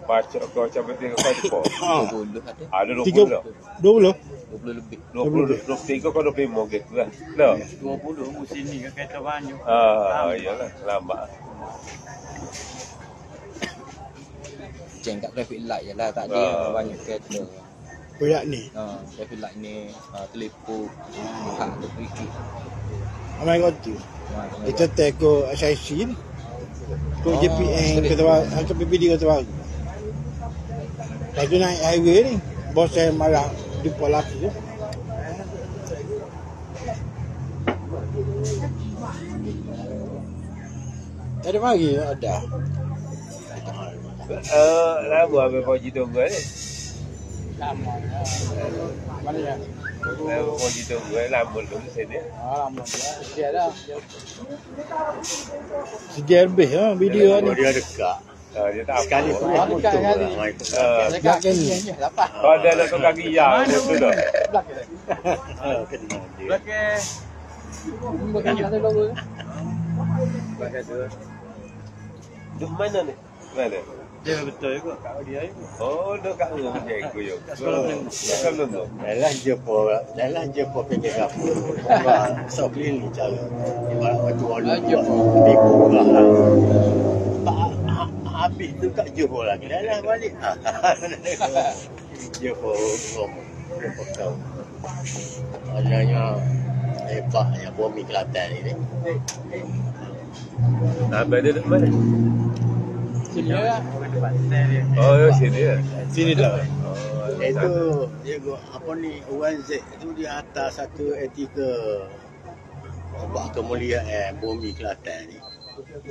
Baca kau macam penting kau ada apa? 20 ada. Ada 20 dah. 20? 20 lebih. 23 kau 25 gitu kan? Dah. 20 musim ni kan kereta banyak. Iyalah, lambat. Ceng kat traffic light je lah. Tak ada banyak kereta. Koyak ni. Traffic light ni telipuk. Hak tu pergi. Amai kau tu. Kita teko SIC ni. Kau JPN kata hantar PPD kata baru. Lepas tu naik highway ni. Bos saya marah jumpa lelaki tu. Ada mari ada. Lama habis Pak Haji tunggu ni. Lama. Mana ya? Pak Haji tunggu lama dulu sini. Lama dia dah. Sejak lebih video ni. Dia dekat. Dia tak Sekali apa. pun aku dekat tu kali. Dekat kan ni. Dapat. Kau ada nak tukar giyah tu dah. Belakang. kena dia. Belakang. Bukan ada logo. Belakang tu. Di mana ni? Mana? Dia betul juga kat dia itu. Oh, dekat rumah cikgu yo. Sekolah belum. Dalam je po pergi kapu. So clean cara. Ibarat batu alu. Tak habis tu kat Johor lagi. Dah balik. Johor kau. Adanya hebatnya bumi Kelantan ni. Abang dia dekat mana? Sini lah. Oh, sini ya. Sini dah. Itu dia apa ni UNZ tu dia atas satu etika buat kemuliaan bumi Kelantan ni.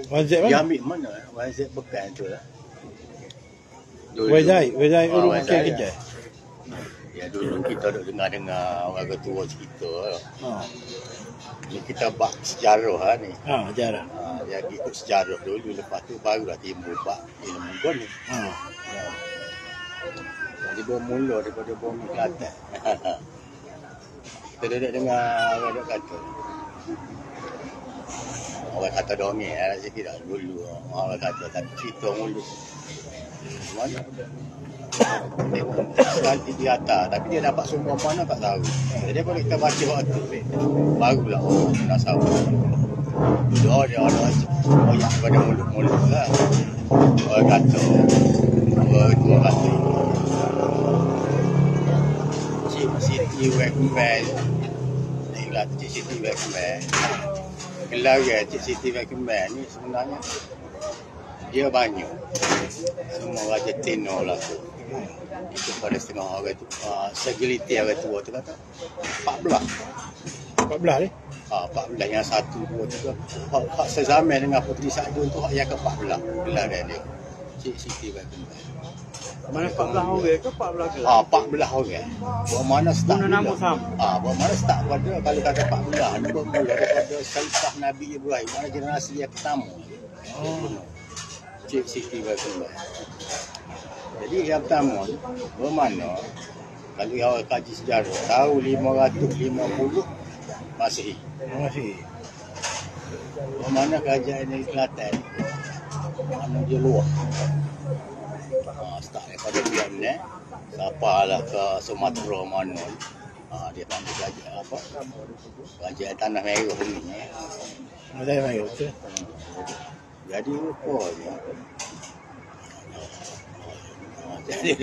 Wazir Dia mana? ambil mana? UNZ bekan tu lah. Wazir urus Wazir, pakai kerja. Ya dulu kita duk dengar orang ketua cerita. Ni kita bak sejarah ni. Sejarah. Dia ikut sejarah dulu, lepas tu barulah timbul bak ilmu gon ni. Jadi bermula daripada bumi Kelantan. Kita duduk dengar orang duk kata. Orang kata dongeng lah sikit dah dulu. Orang kata tapi cerita mulut. Mana? Nanti di atas, tapi dia dapat sumber mana tak tahu. Jadi kalau kita baca waktu barulah orang nak tahu. Dia ada banyak pada mulut-mulut lah. Orang kata, orang kata Siti Wekman. Inilah Cik Siti Wekman. Gelar Cik Siti Wekman ni sebenarnya dia banyak. Semua Raja Tino lah tu. Itu pada setengah orang tu. Segeliti orang tua tu kata 14 14 ni. 14 yang 1, 2, 3. Hak sezaman dengan Puteri Sadun tu hak yang ke-14. Gelar dia. Cik Siti Wekman. Mana 14 orang ke 14 ke? 14 orang. Buat mana start? Guna nama sama. Buat mana start pada kalau kata 14 ni bermula daripada Saifah Nabi Ibrahim, mana generasi yang pertama. Cik Siti Wekman. Jadi yang pertama ni bermakna kalau awak kaji sejarah tahun 550 Masehi. Bermakna kerajaan dari Kelantan mana dia luar. Start daripada bulan ni sampailah ke Sumatera mana. Dia panggil kerajaan apa? Kerajaan Tanah Merah ni. Ada mai betul. Jadi rupanya jadi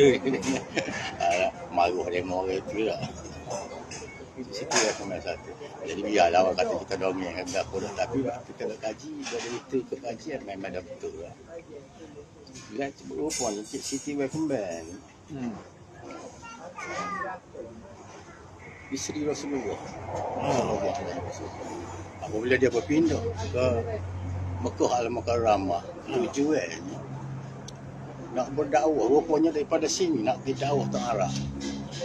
maruh demo orang itu lah. Situ lah sama satu. Jadi biarlah orang kata kita dongeng kan berapa dah. Tapi kita nak kaji, dari itu ikut kajian memang dah betul lah. Bila rupanya Cik Siti Wekman isteri Rasulullah. Apabila dia berpindah ke Mekah Al-Mukarramah, tujuannya nak berdakwah, rupanya daripada sini nak pergi dakwah ke Arab.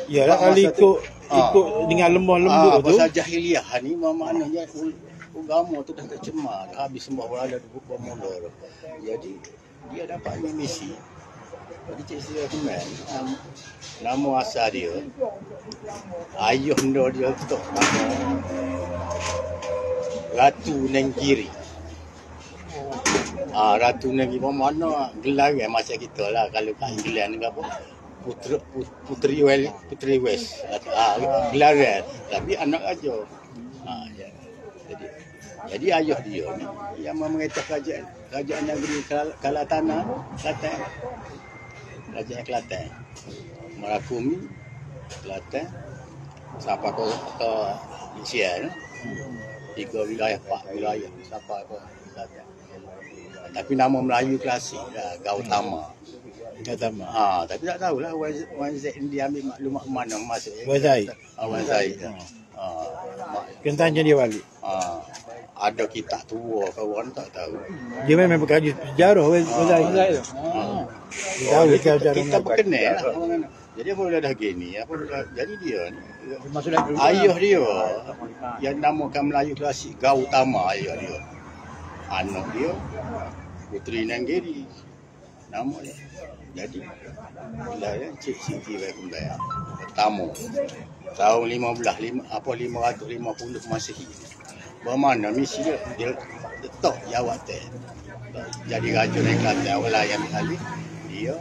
Yalah kali ikut dengan lemah lembut tu. Pasal jahiliah ni maknanya agama tu dah tercemar, dah habis sembah berada di buku mula tu. Jadi dia dapat misi. Jadi Cik Siti Wekman, nama asal dia ayah dia tu nama Ratu Nenggiri. Ratu Negeri mana gelar macam kita lah kalau kat England ke apa. Puteri West. Gelar tapi anak raja. Ya. Jadi ayah dia ni yang memerintah kerajaan negeri Kelantan, Kelantan. Kerajaan Kelantan. Merakumi Kelantan sampai ke Malaysia. 3 wilayah, 4 wilayah sampai ke Kelantan. Tapi nama Melayu klasik lah, Gautama. Tapi tak tahulah Wan Z ni dia ambil maklumat mana masuk. Wan Zaid. Wan Zaid. Kena tanya dia balik. Ada kitab tua kawan tak tahu. Dia memang berkaji sejarah Wan Zaid. Dia tahu kita berkenal lah. Jadi apa dah gini, jadi dia ni ayah dia yang namakan Melayu klasik Gautama ayah dia. Anak dia Puteri Nanggiri nama dia. Jadi bila Cik Siti Baikundaya pertama tahun 550 Masehi. Bermana misi dia letak jawatan. Jadi raja Negeri Kelantan awal yang kali dia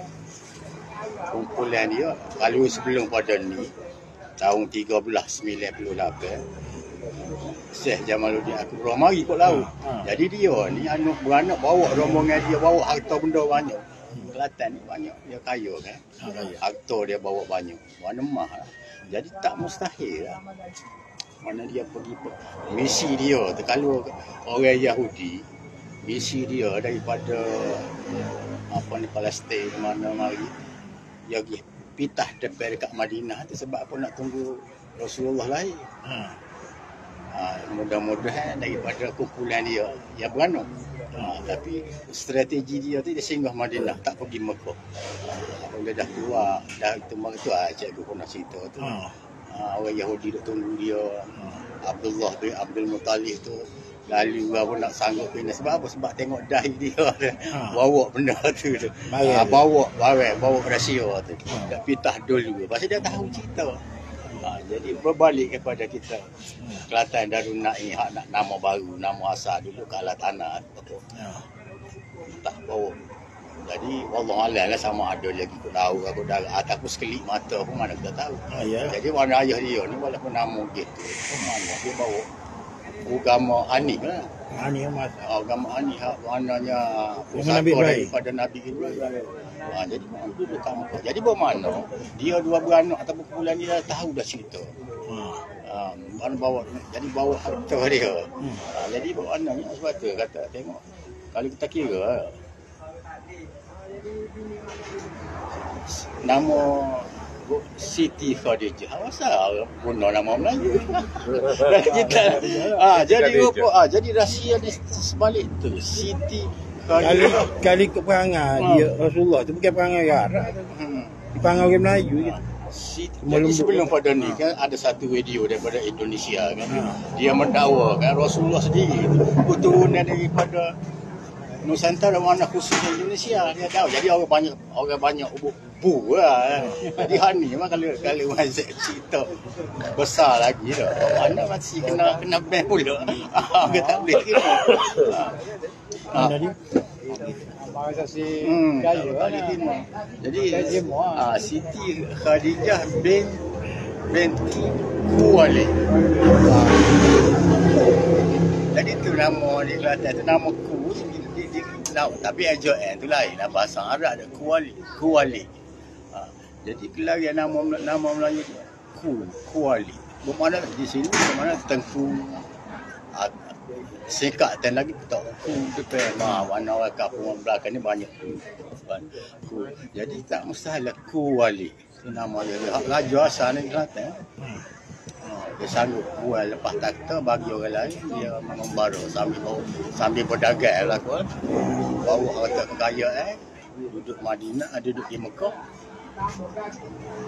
kumpulan dia kalau sebelum pada ni tahun 1398 Syekh Jamaluddin Akbar mari kot laut. Jadi dia ni anak beranak bawa rombongan dia bawa harta benda banyak. Kelantan ni banyak dia kaya kan. Harta dia bawa banyak. Mana mah lah. Jadi tak mustahil lah. Mana dia pergi misi dia tu kalau orang Yahudi misi dia daripada apa ni Palestin mana mari dia pergi pitah tepi dekat Madinah tu sebab apa nak tunggu Rasulullah lahir. Mudah-mudahan daripada kumpulan dia yang beranak. Tapi strategi dia tu dia singgah Madinah, tak pergi Mekah. Dia dah keluar, dah itu cikgu pun nak cerita tu. Orang Yahudi duk tunggu dia. Abdullah bin Abdul Muttalib tu lalu apa nak sanggup kena sebab apa? Sebab tengok dahi dia bawa benda tu. Bawa rahsia tu. Dah pitah dulu. Pasal dia tahu cerita. Jadi berbalik kepada kita Kelantan Darun Naim hak nak nama baru, nama asal dulu kalah tanah tak bawa. Jadi wallahualam lah sama ada lagi aku tahu aku dah ataupun sekelip mata pun mana kita tahu. Jadi warna ayah dia ni walaupun nama gitu mana dia bawa agama Hanif lah. Agama Hanif warnanya pusaka daripada Nabi Ibrahim. Jadi bermakna dia dua beranak ataupun kumpulan dia tahu dah cerita. Bawa harta dia. Jadi bermaknanya sebab tu kata tengok kalau kita kira nama Siti Khadijah asal guna nama Melayu. Kita jadi apa jadi rahsia di sebalik tu Siti Kali ke perangai dia Rasulullah tu bukan perangai Arab. Perangai orang Melayu gitu. Jadi sebelum pada ni kan ada satu video daripada Indonesia kan. Dia mendakwa kan Rasulullah sendiri keturunan daripada Nusantara mana khususnya Indonesia dia tahu. Jadi orang banyak bu lah. Jadi hani mah kalau Mazek cerita besar lagi dah. Mana masih kena ban pula. Dia tak boleh kira. Jadi Siti Khadijah binti Khuwailid. Jadi tu nama dia Kelantan tu nama Ku di laut tapi ajoan tu lain lah bahasa Arab ada Khuwailid. Jadi kelarian nama Melayu Khuwailid. Bermakna di sini bermakna tengku sekat dan lagi tak ku depan warna kampung belakang ni banyak ku. Jadi tak mustahil Khuwailid. Nama dia raja asal ni Kelantan. Dia sanggup buat lepas takhta bagi orang lain dia mengembara sambil berdagang lah kot. Bawa harta kekayaan duduk Madinah duduk di Mekah.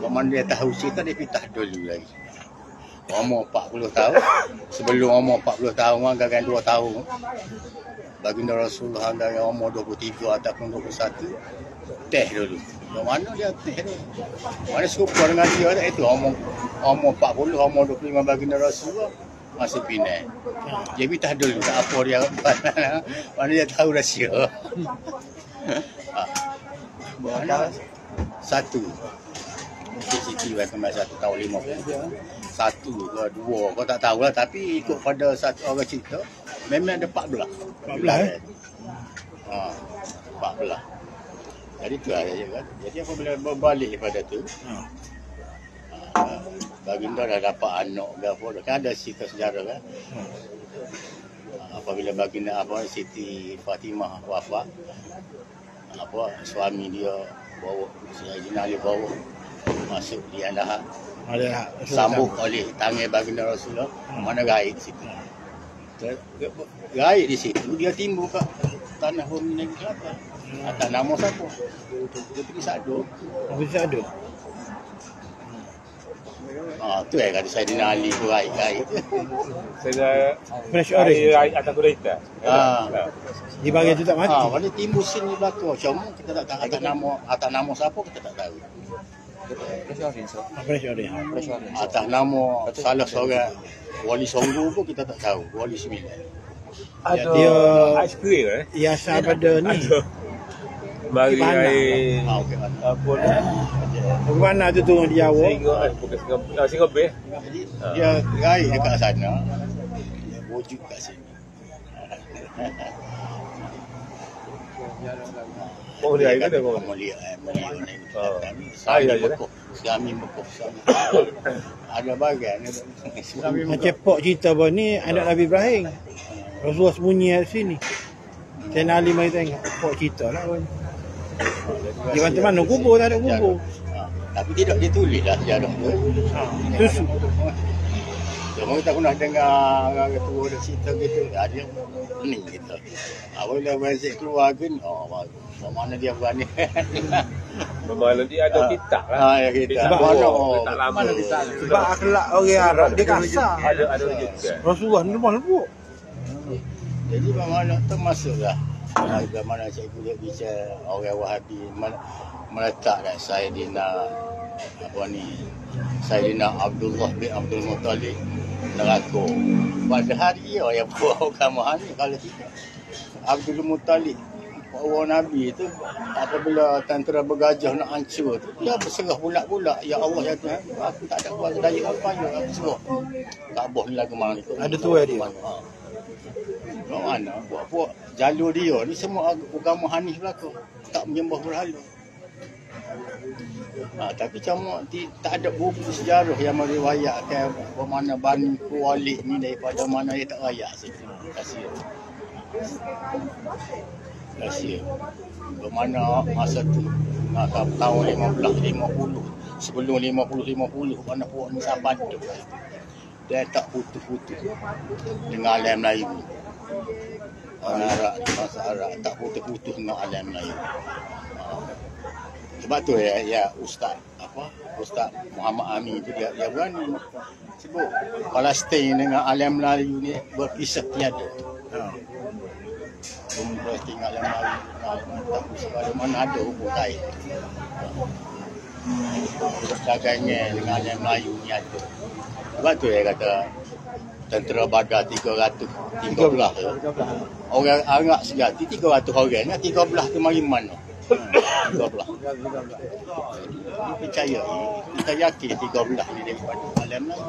Bermakna dia tahu cerita dia pitah dulu lagi. Umur 40 tahun. Sebelum umur 40 tahun, agak 2 tahun. Baginda Rasulullah agak umur 23 ataupun 21. Teh dulu. Mana dia teh tu? Mana serupa dengan dia itu umur 40, umur 25 baginda Rasulullah. masa Penang. Dia tak dulu tak apa dia. Mana dia tahu rahsia. Mana satu CCTV kembali 1 tahun 50. Satu ke dua kau tak tahulah, tapi ikut pada satu orang cerita memang ada 14. 14 14. Jadi tu lah dia kan. Jadi apabila berbalik daripada tu, baginda dah dapat anak ke apa, kan ada cerita sejarah kan. Apabila baginda Siti Fatimah wafat, suami dia bawa Sayyidina Ali bawa masuk di Andahat, sambut oleh tangan baginda Rasulullah. Mana gaib di situ. Gaib di situ dia timbul kat tanah bumi negeri Kelantan. Atas nama siapa? Dia pergi Sado. Tu kata Sayyidina Ali tu gaib. Saya Fresh orange. atas kuda hitam. Di bahagian tu tak mati. Mana timbul sin di belakang. Cuma kita tak tahu atas nama siapa kita tak tahu. Fresh orange. Atas nama salah seorang wali Songgu pun kita tak tahu. Wali 9. Dia Aiskrim ia asal pada ni. Bagi Di mana? air Okey. apa ni? Mana tu turun di Jawa. Bukan Singapura. Jadi dia gaib dekat sana. Dia wujud kat sini. Oh dia ada kau. Mulia ni. Ya, ya. Suami Mekah. Ada bagian. Macam Pok cerita apa ni anak Nabi Ibrahim. Rasulullah sembunyi di sini. Saya Ali mari tengok Pok cerita lah pun. Di mana kubur tak ada kubur. Tapi tidak ditulis dah sejarah tu. Susu. Cuma kita pernah dengar ketua ada cerita gitu. Dia ni kita. Apabila Wazik keluar kan, mana dia berani. Memang dia ada kitab lah. Ya kita. Kitab Mana lama. Sebab akhlak orang Arab dia kasar. Ada juga. Rasulullah ni lemah lembut. Jadi bagaimana termasuklah bagaimana cikgu dia bicara orang Wahabi meletak dah Sayyidina Abdullah bin Abdul Muttalib neraka. Padahal dia yang buat agama ni. Kalau tidak Abdul Muttalib orang Nabi tu apabila tentera bergajah nak hancur tu dia berserah bulat-bulat, ya Allah ya Tuhan aku tak ada kuasa daya apa ya aku serah Kaabah ni lagu mana tu Ada tu dia. Mana buat jalur dia ni semua agama Hanif belaka, tak menyembah berhala. Tapi cuma tak ada buku sejarah yang meriwayatkan bagaimana Bani Khuwailid ni daripada mana dia tak rayak situ. Rahsia. Bagaimana masa tu tahun 1550 sebelum 50 mana puak ni sahabat tu. Dia tak putus-putus dengan alam Melayu. Orang Arab, bahasa Arab tak putus-putus dengan alam Melayu. Sebab tu ya Ustaz Muhammad Amin tu dia berani sebut Palestin dengan alam Melayu ni berpisah tiada. Palestin dengan alam Melayu tak sebab mana ada hubung kait. Dagangnya dengan alam Melayu ni ada. Sebab tu dia kata tentera Badar 313 tu. Orang Arab sejati 300 orang ni 13 tu mari mana? 13. Dia percaya, kita yakin 13 ni daripada alam Melayu.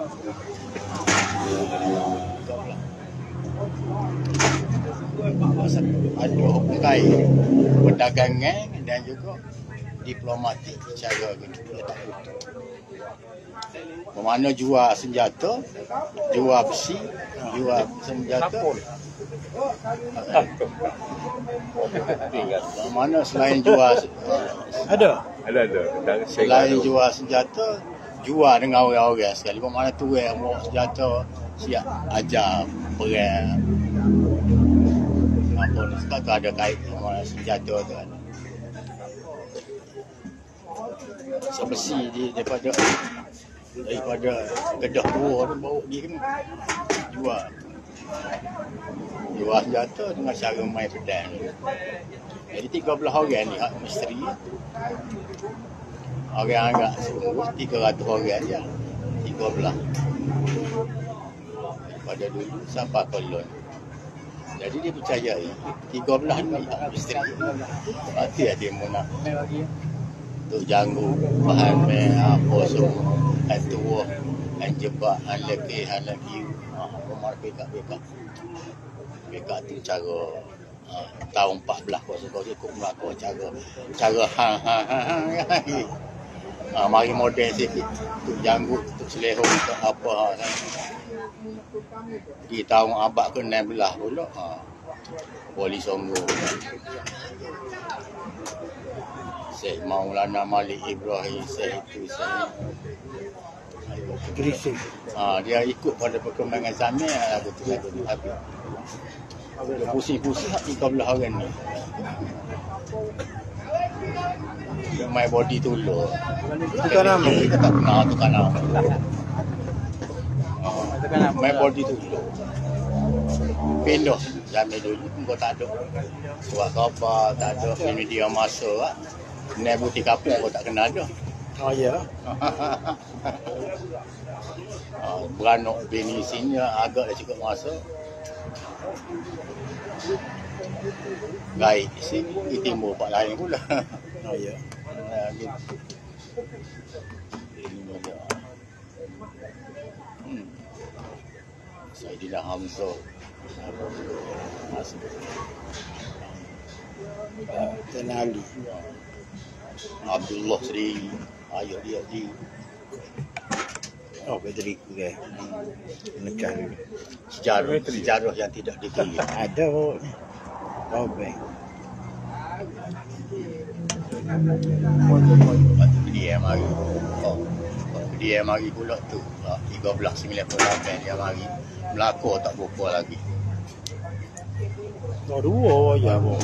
13. Ada hubung kait perdagangan dan juga diplomatik cara gitu dia tak putus. Bermakna jual senjata, jual besi, jual senjata. Bermakna selain jual Ada. selain jual senjata, jual dengan orang-orang sekali. Bermakna tu yang bawa senjata siap ajar perang. Apa ni sebab tu ada kait dengan senjata tu kan. Sebesi daripada Kedah tua tu bawa pergi kan jual senjata dengan cara main pedang. Jadi 13 orang ni hak misteri. Orang agak sungguh 300 orang je. 13. pada dulu sampai kolon. Jadi dia percaya 13 ni misteri. Pasti ada munaf. Untuk janggu bahan apa semua. Atuah, jebak, lekih, lagi. Rumah bekak. Bekak tu cara tahun 14 kau ikut melakon cara mari moden sikit untuk janggut, untuk selehong, untuk apa di tahun abad ke-16 pula Wali Songo Syekh Maulana Malik Ibrahim Syekh itu Grisik. dia ikut pada perkembangan zaman lagu tu habis. Dia pusing-pusing hak 13 orang ni. Dia main body tulur. Tukar nama. Kita tak kenal tukar nama. Main body tulur. Pindah zaman dulu pun kau tak ada. Surat khabar, tak ada media masa lah. Naik butik kapal kau tak kenal dah. Oh ya. Beranak bini sini agak dah cukup masa. Gaib sini di timur pak lain pula. Oh ya. Saidina Hamzah. Tenali. Abdullah Sri. Ayah dia di. Oh, Bedri ke. Nekah dulu. Sejarah yang tidak dikira. Ada kok. Oh, baik. Waktu dia mari. Dia mari pula tu. 1398 dia mari. Melaka tak berapa lagi. Oh, dua ya, Bu.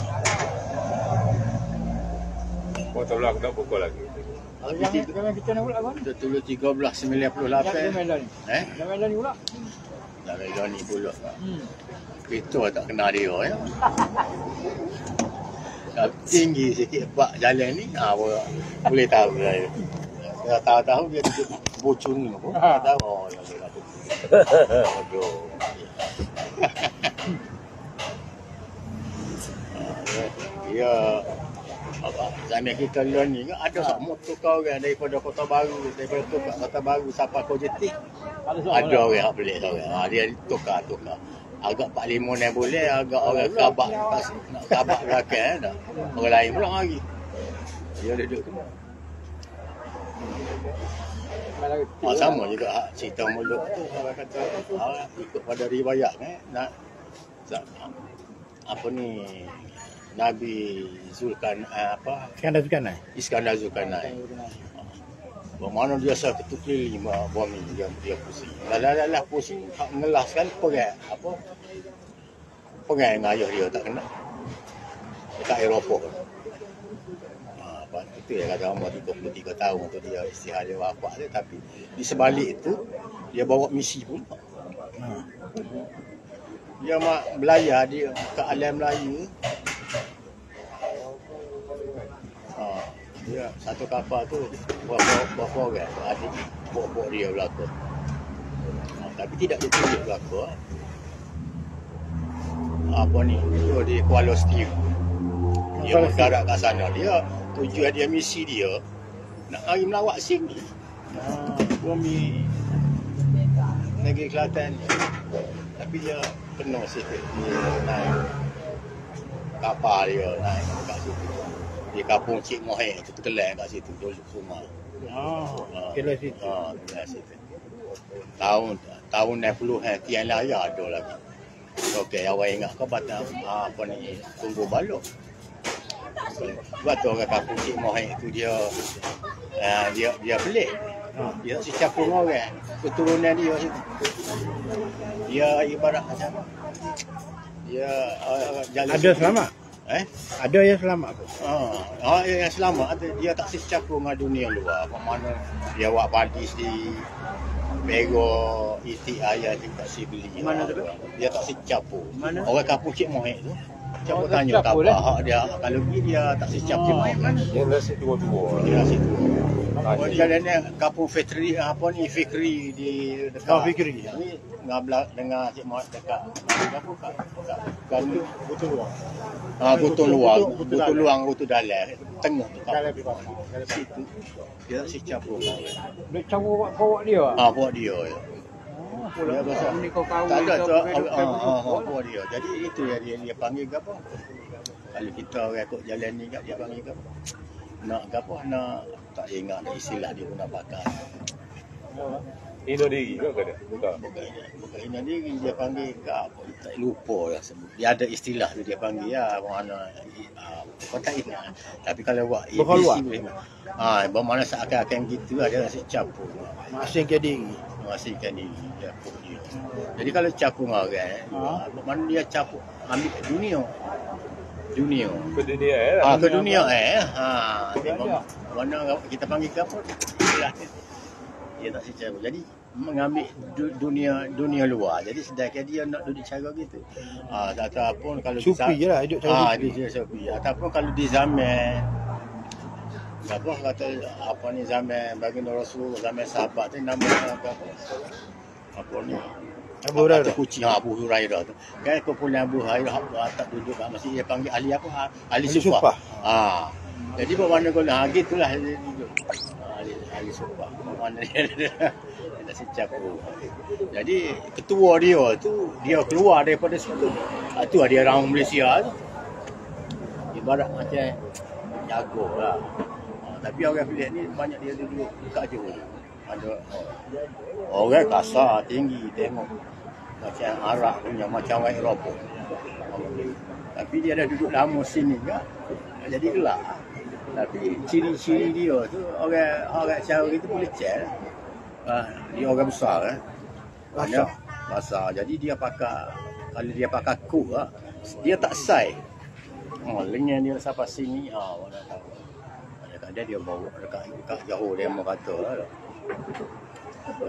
Kau tak belah, tak pukul lagi. Yang kita nak pula kan? Dia tulis 1398. Yang Melon. Yang Melon ni pula. Dah Melon ni pula. Kita tak kenal dia ya. Tinggi sikit bak jalan ni, boleh tahu saya. Saya tahu dia duduk bocun ni pun. Tahu oh yang dia tu. Aduh. Ya zaman kita learn ni ada semua tukar orang daripada Kota Baru, daripada Kota Baru sampai Kojetik. Ada orang yang pelik orang. Dia tukar. Agak 45 ni boleh, agak orang kabak nak kabak belakang dah. Orang lain pula lagi. Dia duduk tu. Sama juga cerita mulut tu orang kata ikut pada riwayat nak apa ni Nabi Iskandar Zulkarnain. Bagaimana dia sah ketuk keliling bumi dia pusing. Lalah pusing ngelas sekali perang dengan ayah dia tak kena. Dekat Eropah. Itu yang kata umur 33 tahun untuk dia istihad dia wafat dia, tapi di sebalik itu dia bawa misi pun. Dia belayar dia ke alam Melayu. Dia satu kapal tu berapa orang adik bawa dia belakang. Tapi tidak ditunjuk belakang. Apa ni? Tu di Kuala Steve. Dia mendarat kat sana. Dia tujuan dia misi dia nak mari melawat sini. Bumi negeri Kelantan. Tapi dia penuh situ. Dia naik kapal dia naik kat situ. Di kampung Cik Mohek tu terkelan kat situ dulu rumah. Kelas situ. Kelas situ. Tahun 60-an tiang layar ada lagi. Okey, awak ingat ke batang apa ni tunggu balok. Sebab tu orang kampung Cik Mohek tu dia pelik. Dia si capung orang. Keturunan dia situ. Dia ibarat macam dia jalan. Ada selamat? Ada yang selamat ke? Yang selamat dia tak secampur dengan dunia luar. Mana dia buat padi di Bego itik ayah dia tak si beli. Mana tu? Dia tak secampur. Orang kampung Cik Mohek tu. Siapa tanya tak apa hak dia kalau pergi dia tak secampur. Dia nasi dua-dua. Dia situ. Dia jalan ni kampung Fikri apa ni Fikri di dekat Fikri. Ni ngabla dengan Cik Mat dekat apa kat Ganu Betul luar. botol luar, botol luang, botol dalam tengah tu tak. Dalam pipa. Dalam pipa. Situ dia si campur kau. Dia campur bawa dia. Buat dia. Dia pasal Ni kau kahwin tak ada ke tu apa, buat dia. Jadi itu yang dia panggil ke apa? Kalau kita orang ikut jalan ni kat dia panggil ke apa? Nak ke apa? Nak tak ingat dah istilah dia pun nak pakai. Ino diri ke ada? Bukan. Bukan ini diri dia panggil ke apa? Tak lupa dah sebut. Dia ada istilah tu dia panggil ya mana kau tak ingat. Tapi kalau buat Berkeluar. boleh. Bermakna seakan-akan gitu ada rasa campur. Masing ke diri. Mengasihkan diri campur dia. Jadi kalau campur dengan orang, bermakna dia campur ambil ke dunia. Ke dunia Ke dunia tengok mana kita panggil ke apa? Istilah dia tak secara. Jadi mengambil dunia luar. Jadi sedangkan dia nak duduk cara gitu. Ataupun kalau Supi je lah hidup cara dia supi. Ataupun kalau di zaman apa kata apa ni zaman baginda Rasul, zaman sahabat ni nama apa? Apa ni? Abu Hurairah. Kucing Abu Hurairah tu. Kan kumpulan Abu Hurairah tak duduk kat masjid dia panggil ahli apa? Ahli sufah. Jadi bermakna kalau gitulah dia duduk. Ahli sufah. Bermakna dia dah secap. Jadi ketua dia tu dia keluar daripada situ. Tu dia orang Malaysia tu. Ibarat macam jago lah. Tapi orang Pelik ni banyak dia duduk dekat Johor. Ada orang kasar, tinggi, tengok macam Arab punya, macam orang Eropah. Tapi dia dah duduk lama sini kan. Jadi gelap. Tapi ciri-ciri dia tu orang cara itu boleh cek. Dia orang besar kan. Banyak besar. Jadi dia pakai, kalau dia pakai kuk dia tak sai. Lengan dia sampai sini mana tahu. Ada dia bawa dekat Johor dia mau kata lah.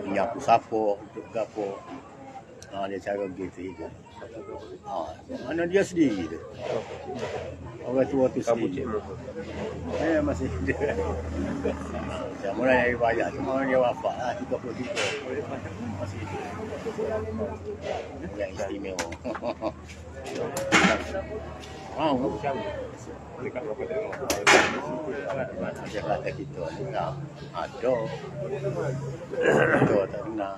Nyapu sapu untuk gapo. Dia cara gitu itu. Mana dia sendiri tu. Orang tua tu sendiri. Masih ada. Yang mulai dari banyak tu orang dia wafat lah 33. Masih hidup. Yang istimewa. Dekat berapa tengok. Macam kata kita ni tak ada. Kita tak kenal.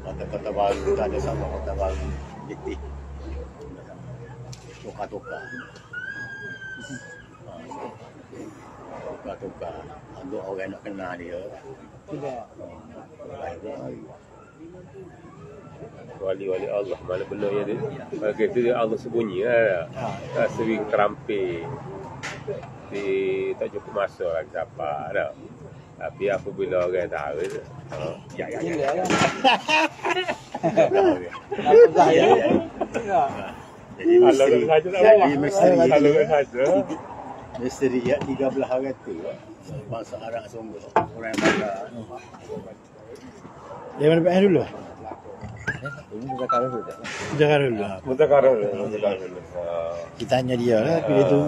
Kota-kota baru tak ada sama kota baru. Detik. Tukar-tukar. Tukar-tukar. Ada orang nak kenal dia. Tidak. Wali-wali Allah mana benda yang dia bagi tu dia Allah sembunyi lah. Sering terampil tak cukup masa orang siapa dah. Tapi apabila orang tahu ya. Jadi misteri misteri ya 13 orang tu bangsa Arab sungguh orang Bandar. Dari mana PN dulu? Ini Jakarta dulu tak? Jakarta dulu. Mutakarah. Kita tanya dia lah, tapi dia tu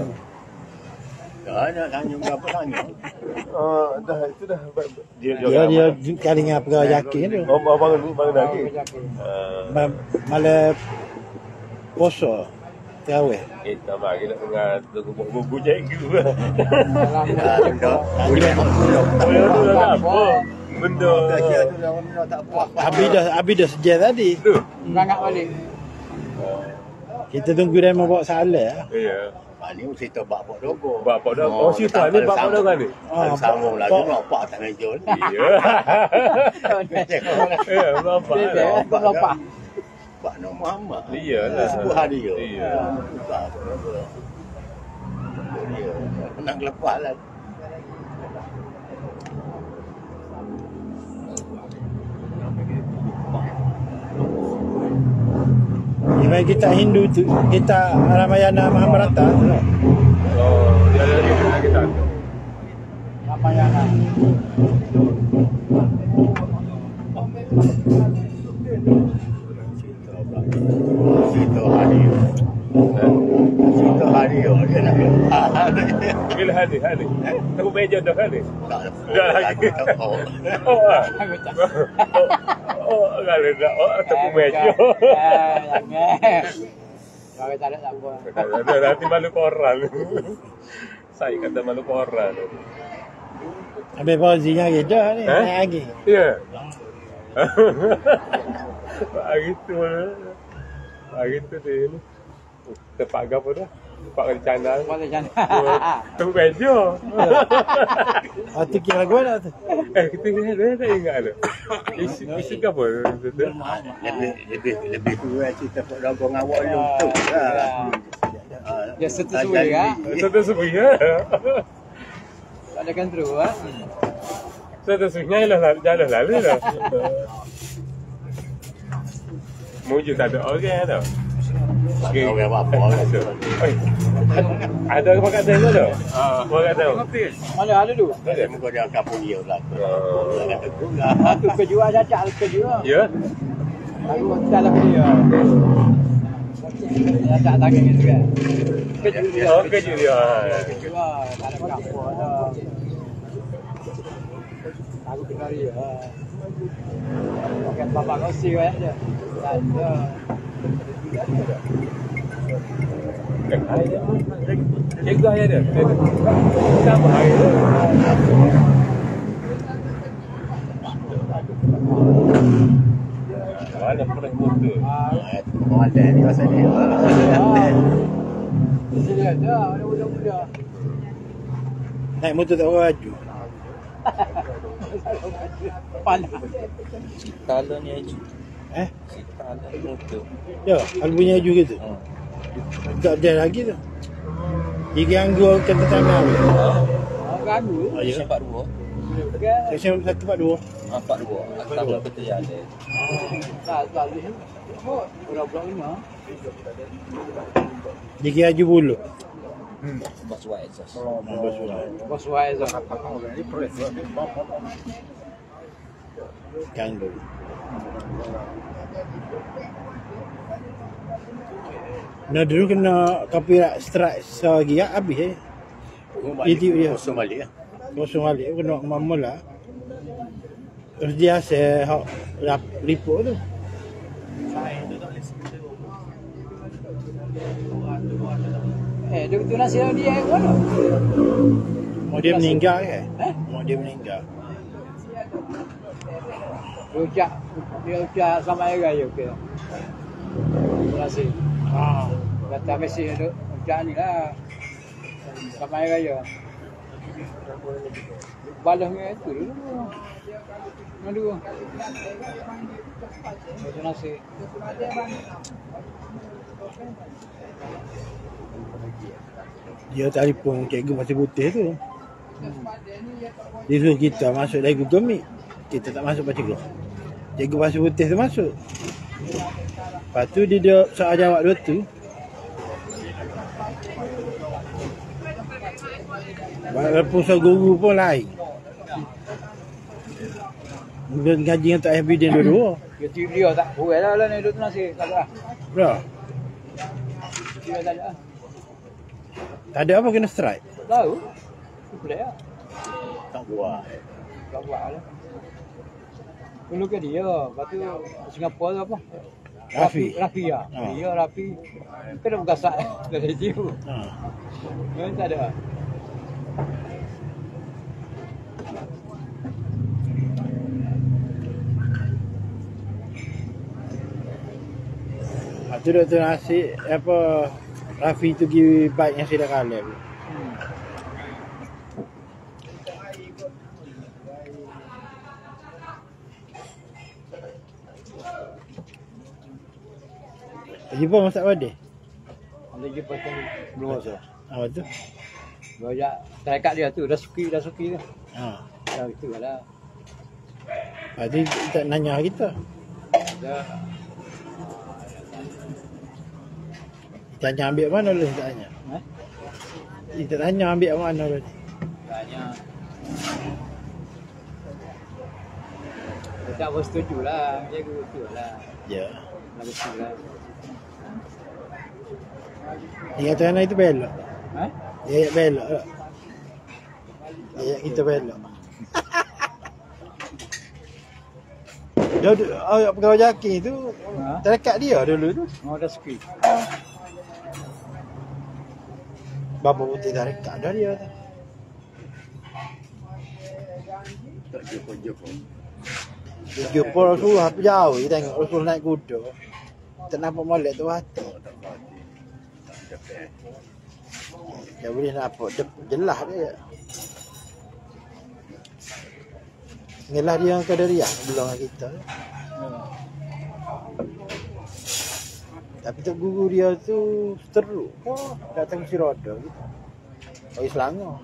Nak tanya berapa tanya? Dah itu dah dia kali dengan pegawai yakin tu. Abang lagi. Malah poso terawih. Kita bagi nak dengar buku cikgu. Boleh Apa? Benda tak puas. Habis dah sejak tadi. Berangkat balik. Kita tunggu dia mau bawa salah. Ya. Ni cerita bak-bak dogo. Bak-bak dogo. Oh, cerita ni bak-bak dogo ni. Sambung lagi bapak tak meja ni. Ya. Ya, bapak. Bapak. Pak Nur Muhammad. Iyalah. Sebut hari dia. Iya. Dia nak lepas lah. Ini kita Hindu tu, kita Ramayana Mahabharata. Oh, dia ada lagi kita. Ramayana. Cerita hari dia. Cerita hari dia nak lepas. Bila hari. Aku meja dah hari. Tak Dah lagi. tak tahu. Oh. kalau nak tepuk meja. Jangan. Kalau tak ada tak apa. Nanti malu koran. Saya kata malu koran. Habis Fauzi yang reda ni. Naik lagi. Ya. Begitu lah. Begitu dia ni. Tempat apa dah? Tempat rencana. Boleh jangan. Tepuk meja. Tu kira lagu mana tu? Kita tak ingat tu. Isi ke apa? Lebih kurang cerita Pak Dagong awak lu tu. Ya sesuai kan. Satu sebenarnya. Tak ada kontrol ah. Satu sebenarnya jalan lalu dah. Muju tak ada orang tau. Orang apa? Ada orang kat sana tu? Orang tahu. Mana ada tu? Ada muka dia kapung dia lah. Aku kejual cacak kejual. Ya? Aku dalam dia. Cacak tangan gitu kan. Kejual. Oh, kerja dia. Kejual. Tak ada apa dah. Aku kenal dia. Pakai bapak kau sih aja. Tak ada. Jaga aja dia. Sama hari tu. Mana pernah motor? Ada ni pasal dia. Di sini ada, ada muda-muda. Naik motor tak orang laju. Panas. Kalau ni aju. Kalau motor. Ya, kalau punya laju gitu. Tak ada lagi tu. Dia ganggu kata tangan. Ganggu. Oh, ya. Sepak dua. Seksyen 142. 42. Atau betul ya ada. Tak di sini. Budak-budak ni. Dia kira laju bulu. Bas white exhaust. Bos wise. Ganggu. Nah dulu kena copyright strike lagi ya habis Itu dia. Kosong balik lah. Kosong balik kena mamul lah. Terus dia hak liput tu. Dia betul nasi dia ke mana? Mau dia meninggal ke? Mau dia meninggal. Dia ucap sama raya ke. Terima kasih. Kata Messi tu ucap ni lah. Sama raya. Balas ni itu dulu. Aduh. Terima kasih. Dia telefon cikgu Pasir Putih tu. Dia suruh kita masuk dari Google Meet. Kita tak masuk baca kelas. Cikgu Pasir Putih tu masuk. Lepas tu dia duduk soal jawab dua tu. Walaupun soal guru pun lain. Dia ngaji yang tak evident dua-dua. Dia tak boleh lah ni duduk nasi. Tak ada. Berapa? Dia tak ada. Tak ada apa kena strike. Tahu? Boleh lah. Tak buat. Tak buat lah. Dulu ke dia. Lepas tu Singapura tu apa? Rafi lah. Dia Rafi. Kena bergasak dari situ. Memang tak ada. Lepas tu Dr. Nasir apa Rafi tu pergi bike yang saya dah kalah. Jumpa masak pada? Ada jumpa tu belum masuk. Apa tu? Banyak terikat dia tu dah suki tu. Dah itu lah. Lepas tu tak nanya kita. Dah. Tanya ambil mana boleh tak tanya? Kita tanya ambil mana boleh. Tanya. Tak bersetuju lah. Dia betul lah. Ya. Betul lah. Dia kata anak itu belok. Dia belok tak? Dia kita belok. Dia pegawai JAKI tu terdekat dia dulu tu. Oh, dah skip. Bapa putih terdekat dah dia tu. Tak jumpa. Dia jumpa Rasulullah tu jauh dia tengok Rasul naik kuda. Tak nampak molek tu hati. Dia boleh nampak jelas dia. Inilah dia yang Qadariyah belong dengan kita. Tapi tak guru dia tu teruk. Datang kursi roda gitu. Bagi Selangor.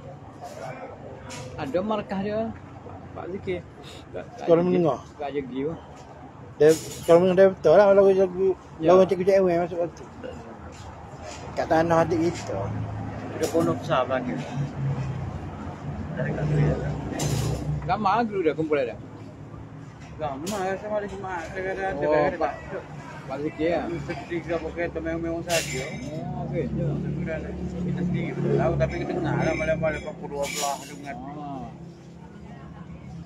Ada markah dia. Pak Zikir. Sekolah menengah. Kat Jegi tu. Dia kalau menengah dia betul lah lagu cikgu cewek masuk waktu. Kat tanah adik kita. Dia pondok besar belakang. Dari kat dia. Lama guru dah kumpul dah. Lama sama ada cuma kadang-kadang Oh, Pak Zikir lah. seperti siapa kata memang saja. Oh, okey. Kita sendiri betul tahu tapi kita dengar lah malam-malam 42 belah dengar.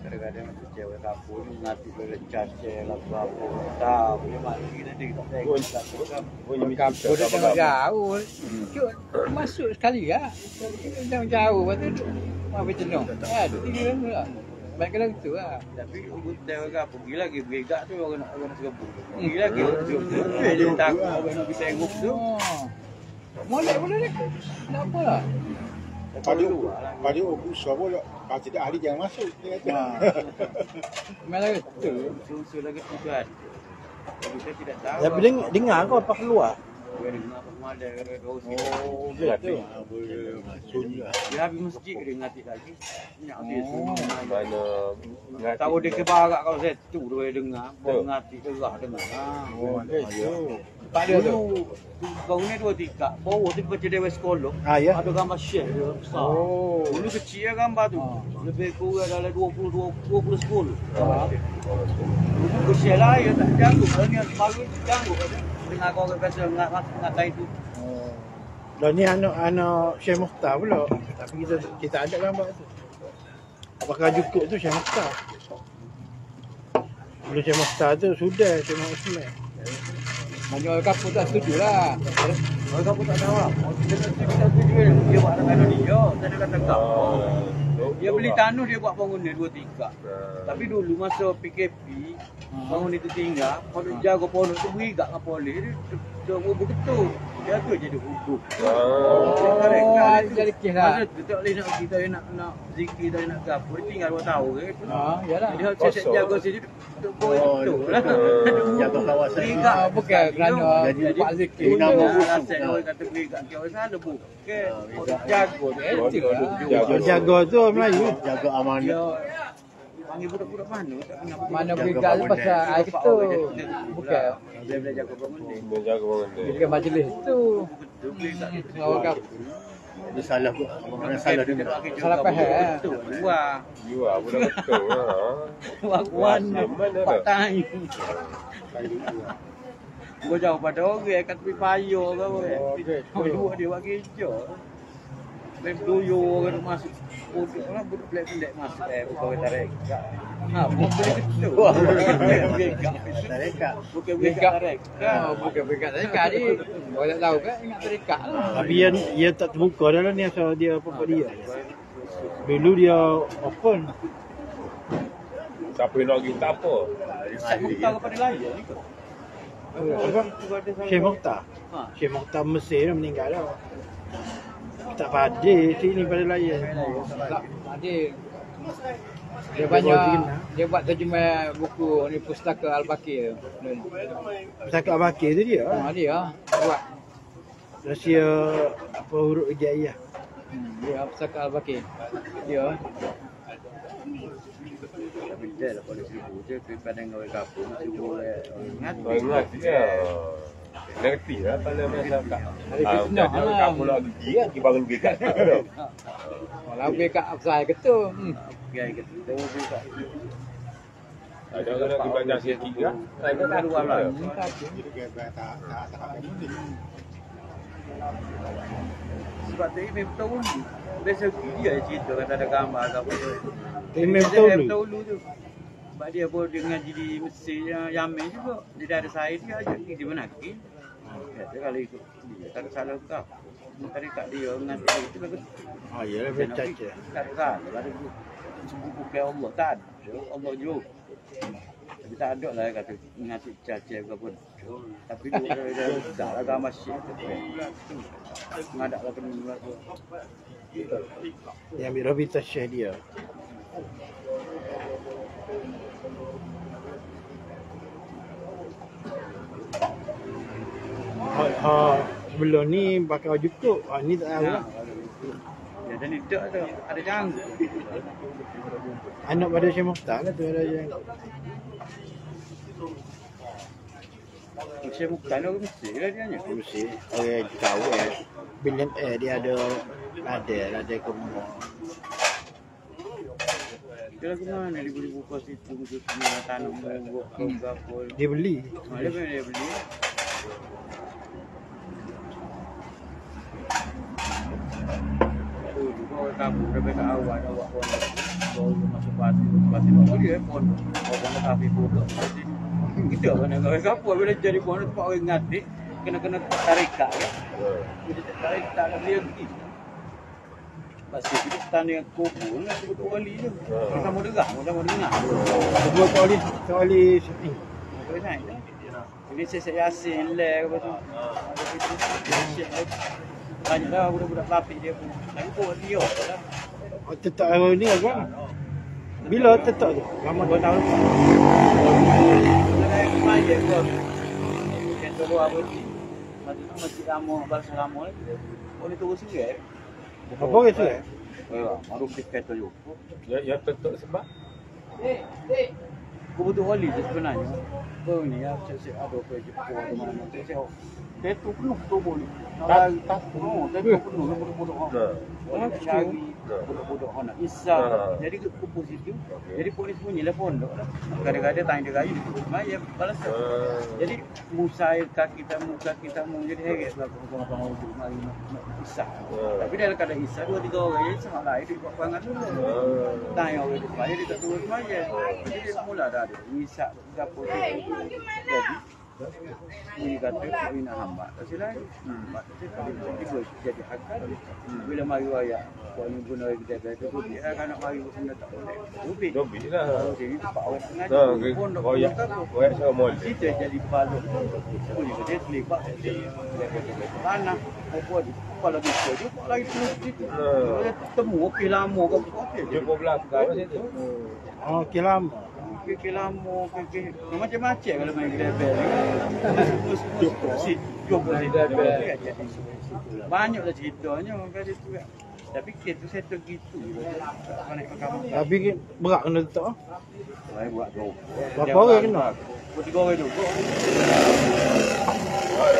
Kadang-kadang macam cewek kapur ngerti boleh cace lah berapa tahu dia mati kita tak tengok. Kapur dia tengok jauh. Cuk, masuk sekali lah. Tengok jauh. Lepas tu, apa jenuh. Tiga lah. Baik kalau gitu lah. Tapi cewek kapur pergi lagi berigak tu orang nak serbu. Pergi lagi dia takut orang nak pergi tengok tu. Molek boleh ni. Tak apa lah. Pada usaha pula kalau tidak hari jangan masuk dia kata. Memang gitu. Susu lagi tujuan. Kita tidak tahu. Tapi dengar kau apa keluar. Dia dengar apa semua ada kau sini. Oh, betul. Boleh sunyi lah. Dia habis masjid dia ngati lagi. Nak dia Mana tahu dia kebarak kalau saya tu dia dengar, baru ngati gerah dengar. Oh, betul. Pak dia tu. Bau ni 2 tingkat. Bawah tu baca dewan sekolah. Ya. Ada gambar syekh dia besar. Oh. Dulu kecil gambar tu. Lebih kurang dalam 20 sekolah. Kecil lah ya tak jago. Kalau ni baru jago. Dengar kau kata ngatai tu. Dan ni anak Syekh Mukhtar pula. Tapi kita ada gambar tu. Apakah Jukuk tu Syekh Mukhtar? Belum Syekh Mukhtar tu sudah Syekh Muhammad Ismail. Banyak orang kapur tak setuju lah. Orang kamu tak tahu lah. Kita setuju dia buat tanah dia. Tak ada kata kau. Dia beli tanah dia buat bangunan 2 tingkat. Tapi dulu masa PKP bangun itu tinggal, kalau jaga pohon tu berigak dengan polis dia betul. Dia tu jadi hukum. Jadi kes lah. Masa tu tak boleh nak kita nak zikir tak nak gapo, dia tinggal 2 tahun ke. Yalah. Dia siap jaga sini tu betul lah. Jaga kawasan. Berigak Bukan kerana Pak Zikir. nama alasan orang kata berigak ke orang sana bukan. Jaga dia. Jaga tu orang Melayu. Jaga amanah. Dia panggil budak-budak mana tak kenapa. Mana berigak tu pasal air kita. Bukan. Dia boleh jaga bangunan. menjaga bangunan. Bukan majlis tu. Betul berigak. Orang kapur. Dia salah mana salah dia. Salah faham. Betul. Wah. Jiwa budak betul lah. Wak-wan Mana Pak dah? Tay. Gua jauh pada orang kat tepi payo ke apa. Kau dua dia buat kerja. Lem doyo orang masuk. Orang budak-budak masuk bukan tarik. Ha, boleh betul. Tarekat. Bukan berigak tarik. Bukan berigak tarikat ni. Orang tak tahu kan ingat tarikat lah. Tapi dia tak terbuka dah lah ni asal dia apa dia. Dulu dia open. Siapa yang nak pergi tak apa. Saya buka kepada layan ni. Syekh Mukhtar. Ha. Syekh Mukhtar Mesir dah meninggal dah. Tak padir sini pada layan. Dia banyak dia buat terjemah buku ni pustaka Al-Baqir tu. Pustaka Al-Baqir tu dia. Dia buat Rahsia apa huruf hijaiyah. dia pustaka Al-Baqir. Dia Benda lah kalau sibuk je pandang orang kampung sibuk ingat. Ingat dia. Ngerti lah pada masyarakat. fitnah Jadi lah. kamu lagi dia di bangun bekat. kalau berigak absal gitu. Gaya kita berigak. Ada orang nak baca sikit kan? Kita tak luar lah. Jadi dia tak Sebab tu ini betul. Biasa dia cerita kata ada gambar atau apa. Ini betul. Betul tu. Sebab dia pun dia ngaji di Mesir Yamen juga. Dia dah ada saya dia ajak pergi di Menakil. Dia kalau ikut dia tak ada salah kau. Tadi kat dia ngaji itu bagus. Oh ya, bercaca. Tak ada salah. Ada bukan Allah tak ada. Allah juga. Tapi tak ada lah kata ngaji caca ke pun. Tapi dia dah agama Syiah. Ngadaklah kena Yang ambil Rabita Syekh dia. Sebelum ni bakal cukup. Ni tak tahu lah. Ya, dan ni tak ada jangan. Anak pada Syekh Mukhtar lah tu ada yang. Syekh Mukhtar ni mesti lah dia nya. Mesti orang tahu ya. Bilion dia ada kumur. Dia lagu mana dia boleh buka situ untuk semua tanam buat apa. Dia beli. Dia beli. Kalau kamu daripada awal awak pun masuk pasti dia pun orang kafe bodoh. Kita mana kau siapa bila jadi pun tempat orang ngatik kena tarik ya. Jadi tarik tak dia pergi. Pasti kita tanya kubur lah sebut wali tu. Kita mau dengar. Kedua kali syuting. Boleh naik dah. Ini saya Yasin le apa tu. Banyak dah budak-budak pelapik dia pun. Tapi pun dia lah. Oh, tetap hari ni kan? Bila tetap tu? Lama 2 tahun. Ada maya pun. Kita bawa apa ni? Masih lama, bahasa lama lagi. Boleh terus sikit. apa ke tu? Baru kita tu. Ya tetap sebab Kebutuhan wali tu sebenarnya. Apa ni ya, saya ada ke Jepun ke mana. Saya tu penuh tu boleh. Tak penuh, saya tu penuh bodoh-bodoh. Orang cari bodoh-bodoh nak isap. Jadi ke positif. Jadi polis bunyilah pondok lah. Kadang-kadang tanya dia kayu di maya balas. Jadi musair kaki kita mu jadi heret lah orang-orang duduk mari nak isap. Tapi dalam keadaan isap 2-3 orang jadi sangat lain di perangan dulu. Tanya orang di maya dia tak turun maya. Jadi dia mula dah ada isap gapo tu. Jadi ini kata ini hamba. Tak silap. Jadi akal. Bila mari waya, puan guna kita tu dia akan nak mari benda tak boleh. Dobi lah. Jadi pak orang ngaji pondok koyak sama molek. kita jadi balok. Boleh dia selipak tanah apa di kepala kita juga lagi terus situ. Temu okey lama ke okey. Jumpa belakang situ. Oh, okey lama. Okey lama okey macam-macam kalau main grabber. Jumpa di grabber. Banyaklah ceritanya kat situ kan. Tapi kita settle gitu. Tapi berat kena letak. Saya buat tu. Berapa orang kena? 3 orang tu.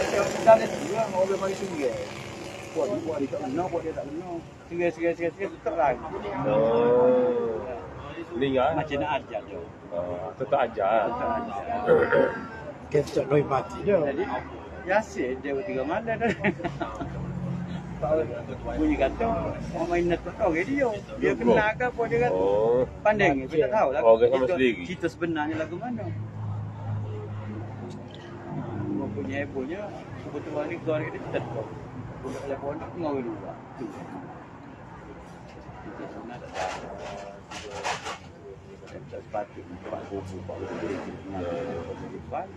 Kita ada juga orang mari singgah. Buat dia tak kena, buat dia tak kena. Singgah tetap lagi. Lingat Macam nak ajar je. tetap ajar. Kita tak mati dia. Jadi Yasin dia 3 malam dah. Bunyi kata orang main net tak tahu dia. Dia kena ke apa dia kata. Pandang kita tak tahu lah. Orang sama sendiri. Cerita sebenarnya lagu mana. Punya hebohnya kebetulan ni keluarga dia tetap budak telefon nak ngau dulu. Kita sebenarnya tak tahu. Tak sepatut Pak Bubu Pak Bubu depan.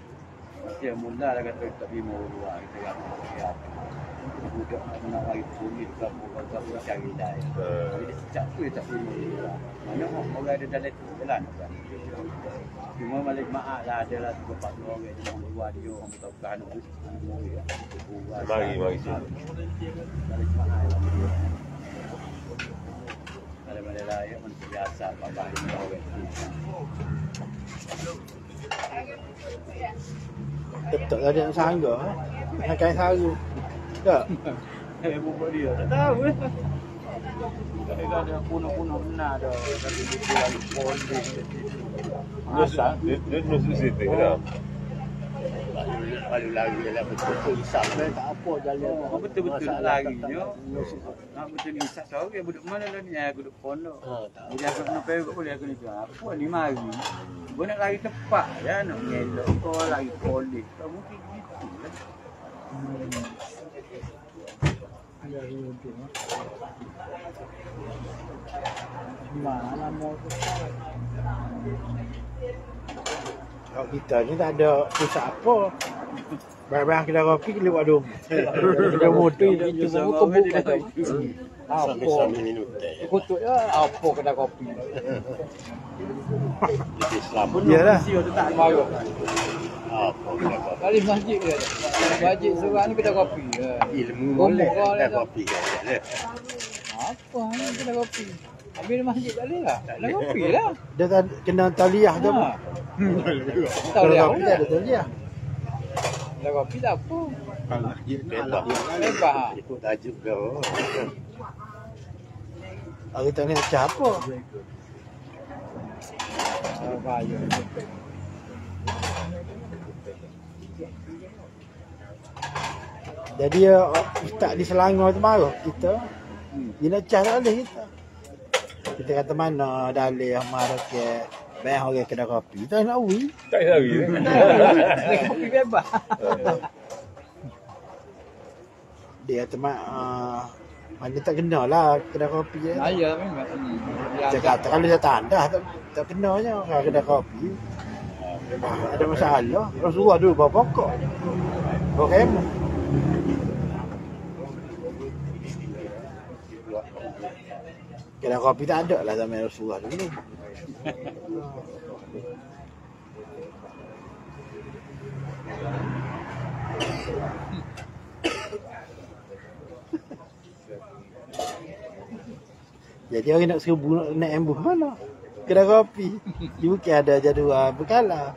Dia mula dah kata tak lima orang kita kata budak nak lagi polis ke apa cari dah. Tapi dia sejak tu dia tak lima orang. Mana orang ada dalam tu jalan kan. Cuma balik maaf lah ada lah 3-4 orang yang luar dia orang tahu kan Mari. Balik maaf lah. Ada raya manusia biasa bapak ini orang. Tetap ada yang sangga. Nak kain saru. Tak. Buat dia tak tahu. Kadang-kadang punah-punah benar dah. Tapi dia lagi polis. Dia nusuk situ dah. Kalau lari lah betul-betul hisap tak apa jalan. Betul-betul nak lari je. Nak betul ni hisap sorang duduk mana lah ni? Aku duduk pondok. Jadi aku nak pergi boleh aku ni cakap. Apa ni mari? Gua nak lari tepat ya, nak ngelok kau lari polis. Tak mungkin gitu lah. Mana mau tu? Kalau kita ni tak ada pusat apa. Barang-barang kedai kopi kita buat dom. Kita motor itu semua kebuk kata. Apa minum teh. Kutuk ya apa kedai kopi. Jadi Islam. Iyalah. Siapa tu tak marah. Apa kata. Kali masjid dia. Masjid seorang ni kedai kopi. Ilmu boleh kopi kan. Apa ni kedai kopi? Habis masjid tak boleh lah. Kedai kopi lah. Dia tak kena taliah tu. Tak boleh Kopi tak ada taliah. Kedai kopi tak apa. Bebas. Lepas. Ikut tajuk kau. Hari tak ni macam apa? Bahaya. Jadi ustaz di Selangor tu marah kita. Dia nak cas tak boleh kita. Kita kata mana dalih marah ke bayar orang kedai kopi. Tak nak ui. Tak lari. Kedai kopi bebas. Dia kata mana tak kena lah kedai kopi je. Ya memang. Dia kata kalau dia tandah tak kena je kalau kedai kopi. Ada masalah. Rasulullah dulu bawa pokok. Bawa kemah. Kedai kopi tak ada lah zaman Rasulullah dulu. Jadi orang nak seribu nak ambuh mana? Kedai kopi. Dia bukan ada jadual berkala.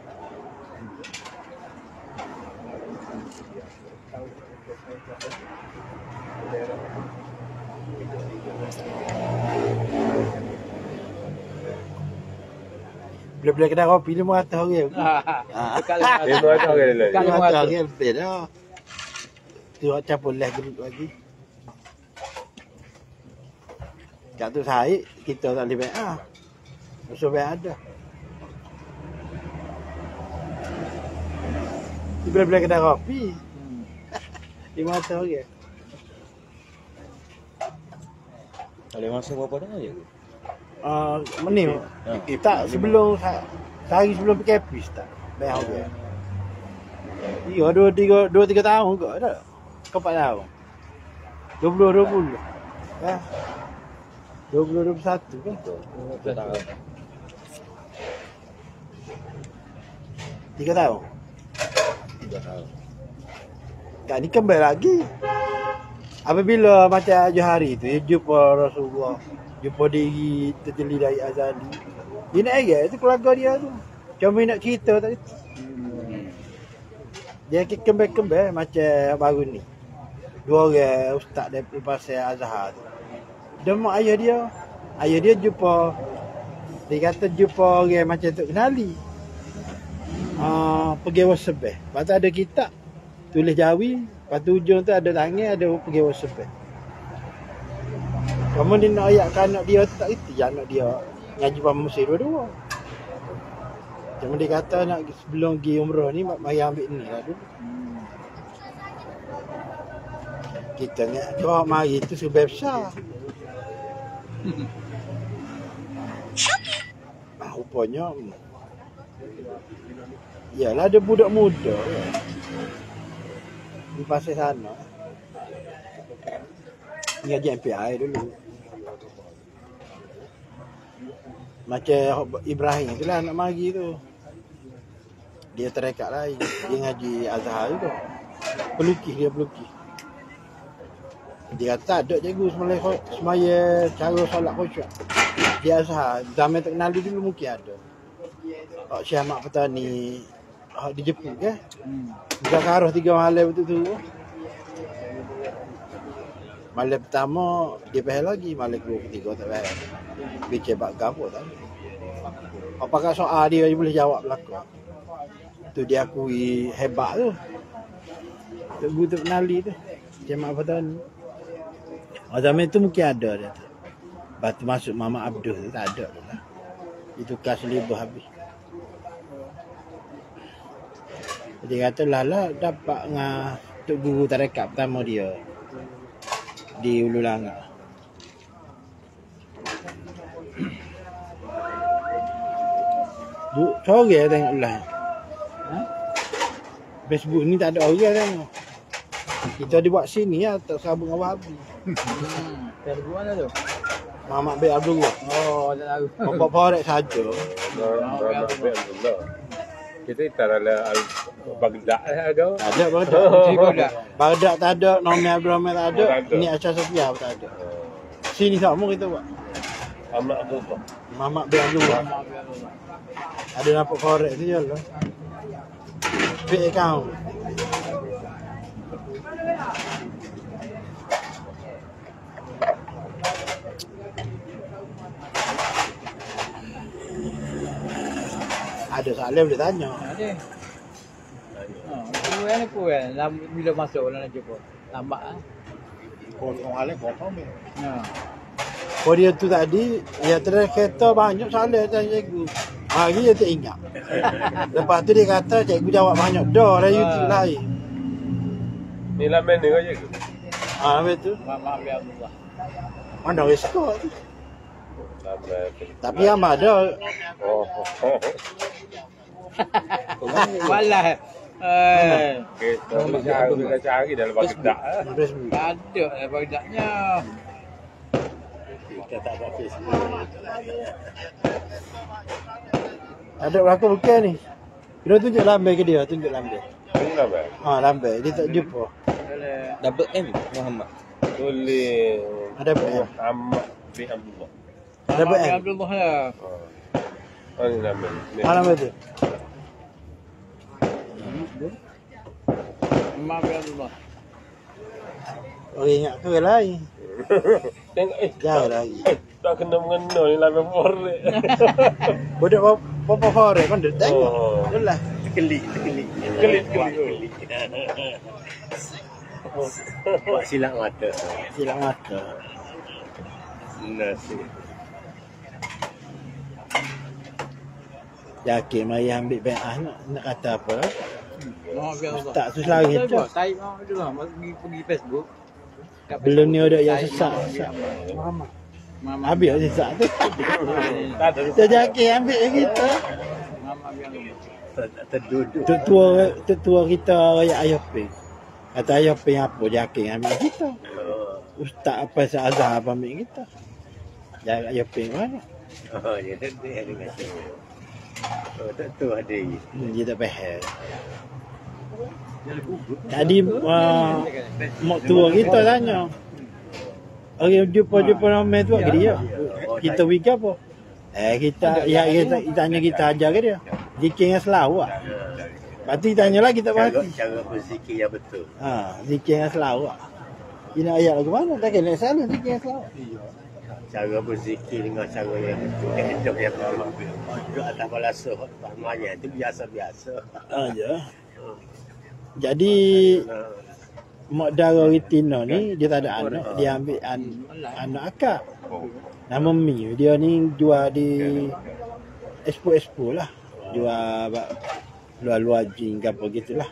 Bila-bila kedai kopi 500 orang. Dia tu ada orang lain. 500 orang lebih dah. Tu campur leh grup lagi. Kat tu Syed, kita tak boleh bayar. Musuh bayar ada. Bila-bila kedai kopi. 500 orang. Boleh masuk berapa dah je? Ni tak sebelum sehari sebelum PKP start bayar dia. Iya 2 3 tahun kot dah. Kau 4 tahun. 20 ya. 2021 kan? 2 tahun. 3 tahun. 3 tahun. Tak ni kembali lagi. Apabila macam Johari tu, dia jumpa Rasulullah, jumpa diri terjeli dari Azali. Dia nak agak tu keluarga dia tu. Cuma nak cerita tak itu. Dia kembali macam baru ni. 2 orang ustaz dari pasal Azhar tu. Dia mak ayah dia. Ayah dia jumpa. Dia kata jumpa orang macam tu kenali. Pergi wasebeh. Lepas tu ada kitab. Tulis Jawi. Lepas tu ujung tu ada tangan, ada pergi wasebeh. Kamu dia nak ayatkan anak dia tak itu. Anak dia ngaji pada Mesir dua-dua. Cuma dia kata nak sebelum pergi umrah ni, mari ambil ni lah dulu. Kita ni doa mari tu sebab besar. Rupanya yalah ada budak muda di pasal sana. Ngaji MPI dulu. Macam Ibrahim tu lah anak mari tu. Dia terekat lah. Dia ngaji Azhar tu. Pelukis dia pelukis. Dia kata ada cikgu semaya cara solat khusyuk. Dia Azhar. Zaman tak kenal dulu mungkin ada. Syekh Ahmad Petani di Jepun ke? Zakaroh 3 malam betul tu. Malam pertama dia pahal lagi, malam kedua tak pahal. Bincang bab gapo tak. Apakah soal dia boleh jawab belakang. Tu dia akui hebat tu. Tok Guru tu penali tu. Jamak Fatani. Oh, zaman tu mungkin ada dia tu. Lepas tu masuk Mama Abdul tu tak ada tu lah. Itu kelas libur habis. Jadi kata Lala dapat dengan Tok Guru tarekat pertama dia di Ulu Langgar. Sore tengok live. Facebook ni tak ada orang tengok. Kita dibuat sini lah, tak sabun dengan Wahabi. Dari mana tu? Mamak bin Abdul. Oh, tak tahu. Bapak Forek saja. Kita tak ada Baghdad ada. Tak ada Baghdad. Baghdad tak ada, Nomi Abdul tak ada. Ni Aisyah Sofia pun tak ada. Sini sama kita buat. Amak Abdullah. Mamak bin Abdul. Ada nampak Forek tu je lah. Fake account. Ada Saleh boleh tanya. Ada. Dua ni pun kan, bila masuk orang nak jumpa. Lambat ah. Kosong alik kosong ni. Oh dia tu tadi, ya terus kereta banyak Saleh tanya cikgu. Hari dia tak ingat. Lepas tu dia kata cikgu jawab banyak dah lah YouTube lain. Ni lamen ni aja ke? Habis tu, Mamak biar Allah. mana risiko tu. Lamen. Tapi yang ada, Oh. Malah. Kita cari dalam Baghdad. Facebook. Ada bagdaknya. Kita tak ada Facebook. Ada belakang bukan ni. Kita tunjuk lambai ke dia, tunjuk lambai. Ini lamen. Lambai, dia tak jumpa. Double M Muhammad. Tulis Ada apa? Muhammad bin Abdullah. Ada apa? Abdullah lah. Oh, ni lamen. Lambai tu. Mamak biar Allah. Orang ingat ke orang lain. Tengok Jauh lagi. tak kena mengena ni lamen Forek. Budak Papa Forek kan dia tengok. Oh. Itulah. Kelik. Kelit. Buat silap mata. Silap mata. Nasi. Yakin mari ambil bai'ah nak kata apa lah. Mamak biar Allah. Tak susah lagi tu. Taib tu lah, pergi Facebook. Belum ni ada yang sesak. Mamak. Habis yang sesak tu. Tak ada. Kita yakin ambil kita. Mamak biar Allah. Terduduk. Tua kita rakyat Ayopeng. Kata Ayopeng apa yakin ambil kita. Ustaz apa Azhar apa ambil kita. Jangan Ayopeng mana. Oh, dia tak ada dengan saya. Oh, tak tahu ada lagi. Dia tak faham. Tadi mak tua kita tanya. Orang jumpa ramai tu ke dia. Kita wig apa? Kita tanya kita ajar ke dia. Zikir yang selawat. Lepas tu tanya lagi tak berhati. Cara berzikir yang betul. Zikir yang selawat. Ini ayat lagu mana? Tak kena salah zikir yang selawat. Cara berzikir dengan cara yang betul. Hidup yang betul. Duduk atas balasa. Fahmannya itu biasa-biasa. Ya. Jadi mak dara Ritina ni dia tak ada anak, dia ambil anak akak. Nama Mi, dia ni jual di expo lah. Jual luar-luar jin ke apa gitulah.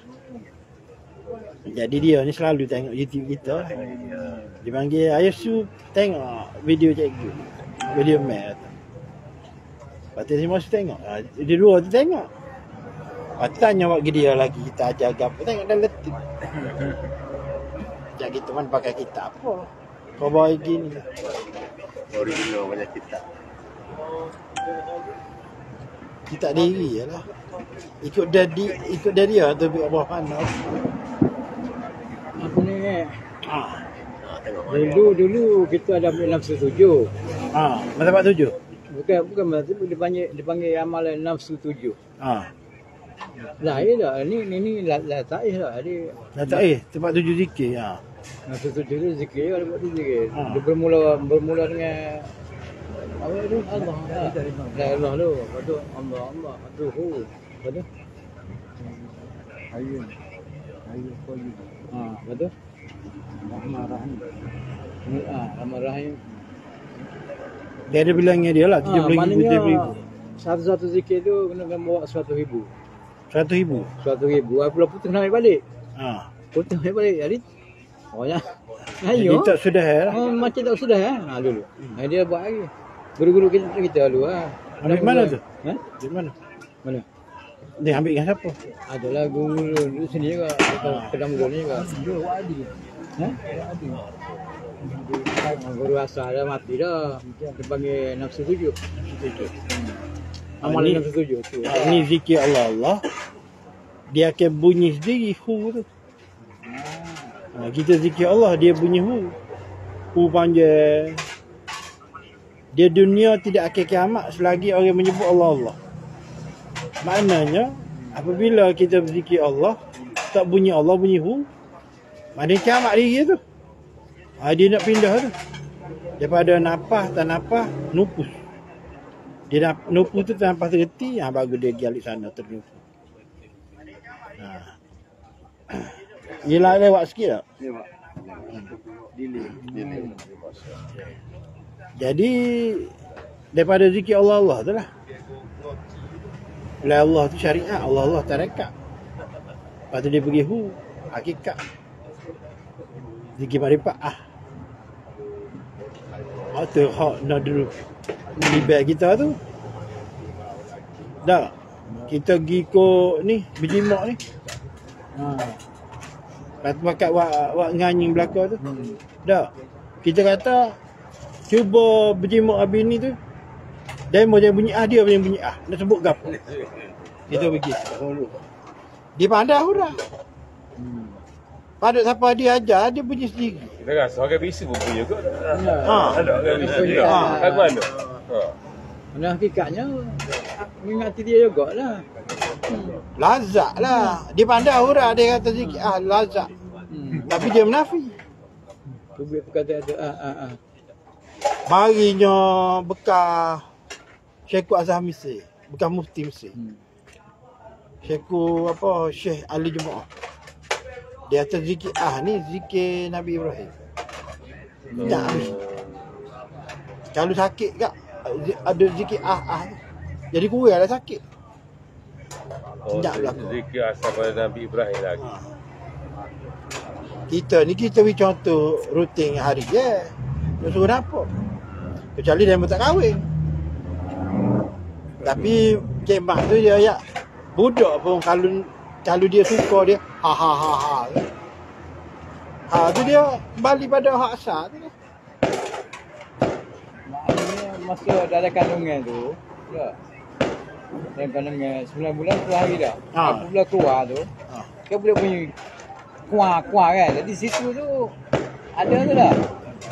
Jadi dia ni selalu tengok YouTube kita. Dia panggil, "Ayah Su tengok video cikgu." Video mat. Lepas tu semua tengok. Dia dua tu tengok. Lepas tu tanya awak dia lagi, kita ajar apa. Tengok dah letih. Sekejap kita mana pakai kitab apa. Kau bawa gini lah. Original banyak kitab. Kitab diri je lah. Ikut dari dia tu biar bawah mana. Aku ni Tengok dulu kita ada ambil nafsu 7. Masa 7? Bukan masa dia panggil amalan nafsu 7. Lahir dah. Ni lah tak lah. Dah tak tempat 7 zikir. Nafsu 7 tu zikir, ada buat zikir. Dia bermula dengan apa tu? Allah. La ilaha tu. Lepas tu Allah. Lepas tu hu. Lepas tu Ayun. Betul. Rahman-Rahim. Rahman-Rahim. Dia ada bilangnya dia lah 70,000, Maknanya 70,000. satu-satu zikir tu kena bawa 100,000. 100,000. 100,000. Apabila putus nak ambil balik. Ha. Putus ambil balik. Jadi, ya. Jadi Ayo. tak sudah lah. Macam tak sudah dulu. Dia buat lagi. Guru-guru kita dulu Ambil mana tu? Ha? Di mana? Mana? Dia ambil dengan siapa? Adalah guru di sini juga. Kedam guru ni juga. Ha? Guru asal dah mati dah. Dia panggil nafsu tujuh. Amalan nafsu tujuh tu. Ini zikir Allah. Dia akan bunyi sendiri hu tu. Kita zikir Allah, dia bunyi hu. Hu panjang. Dia dunia tidak akan kiamat selagi orang menyebut Allah. Maknanya apabila kita berzikir Allah, tak bunyi Allah, bunyi hu, maknanya kiamat diri tu. Dia nak pindah tu. Daripada napah, tak napah, nupus. Dia nupus tu tanpa terhenti, baru dia pergi alik sana ternupus. Yelah lewat sikit tak? Lewat. Jadi daripada zikir Allah tu lah. Allah tu syariat, Allah tarekat. Lepas tu dia pergi hu, hakikat. Zikir makrifat tu hak nak dulu libat kita tu. Dah. Kita pergi ko ni, berjimak ni. Lepas tu bakat wak nganying belakang tu. Dah. Kita kata cuba berjimak habis ni tu. Demo yang bunyi dia yang bunyi nak sebut gapo. Kita pergi. Dia pandai orang. Pada siapa dia ajar, dia bunyi sendiri. Kita rasa orang bisu pun punya kot. Ada orang bisu dia. Kat mana? Mana hakikatnya mengingati dia juga lah. Lazat lah. Dia pandai orang, dia kata zikir lazat. Tapi dia menafi. Tu dia berkata tu Marinya bekas Syekh Azhar Mesir, bekas mufti Mesir. Syekh Ali Jumaah. Dia kata zikir ni zikir Nabi Ibrahim. Tak habis. Kalau sakit kak ada zikir jadi kurang lah sakit. Tak berlaku. Zikir asal pada Nabi Ibrahim lagi. Kita beri contoh rutin hari je. Dia suruh apa? Kecuali dia tak kahwin. Tapi kemah tu dia ya budak pun kalau dia suka dia tu dia kembali pada hak asal tu. maknanya masa dalam kandungan tu ya. Dalam kandungan 9 bulan 10 hari dah. Apabila keluar tu dia boleh bunyi kuah kan. Jadi situ tu ada tu dah.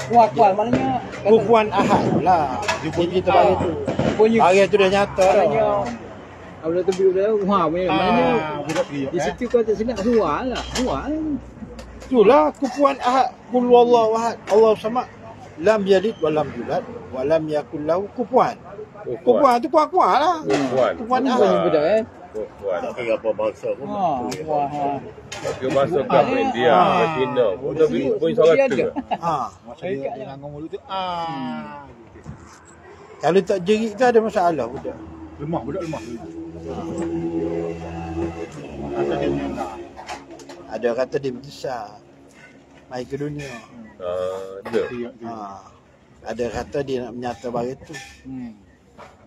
Kuah maknanya Kufuan ahad lah. Dia kita bagi tu. Hari tu dah nyata dah. Apabila tu bila maknanya di situ kau tak silap huwa lah. Itulah kufuan ahad. Qul huwallahu ahad. Allahu samad. Lam yalid wa lam yulad wa lam yakul lahu kufuwan. Kufuwan tu kuah-kuah lah. Kufuan ahad. Betul kan? Kufuan. Tak kira apa bangsa pun. Dia masuk ke India, ke China. Pun suara tu. Masa dia nganggung mulut tu Kalau tak jerit tu ada masalah budak. budak lemah. Ada kata dia besar. Mai ke dunia. Tu. Ada kata dia nak menyata bagi tu.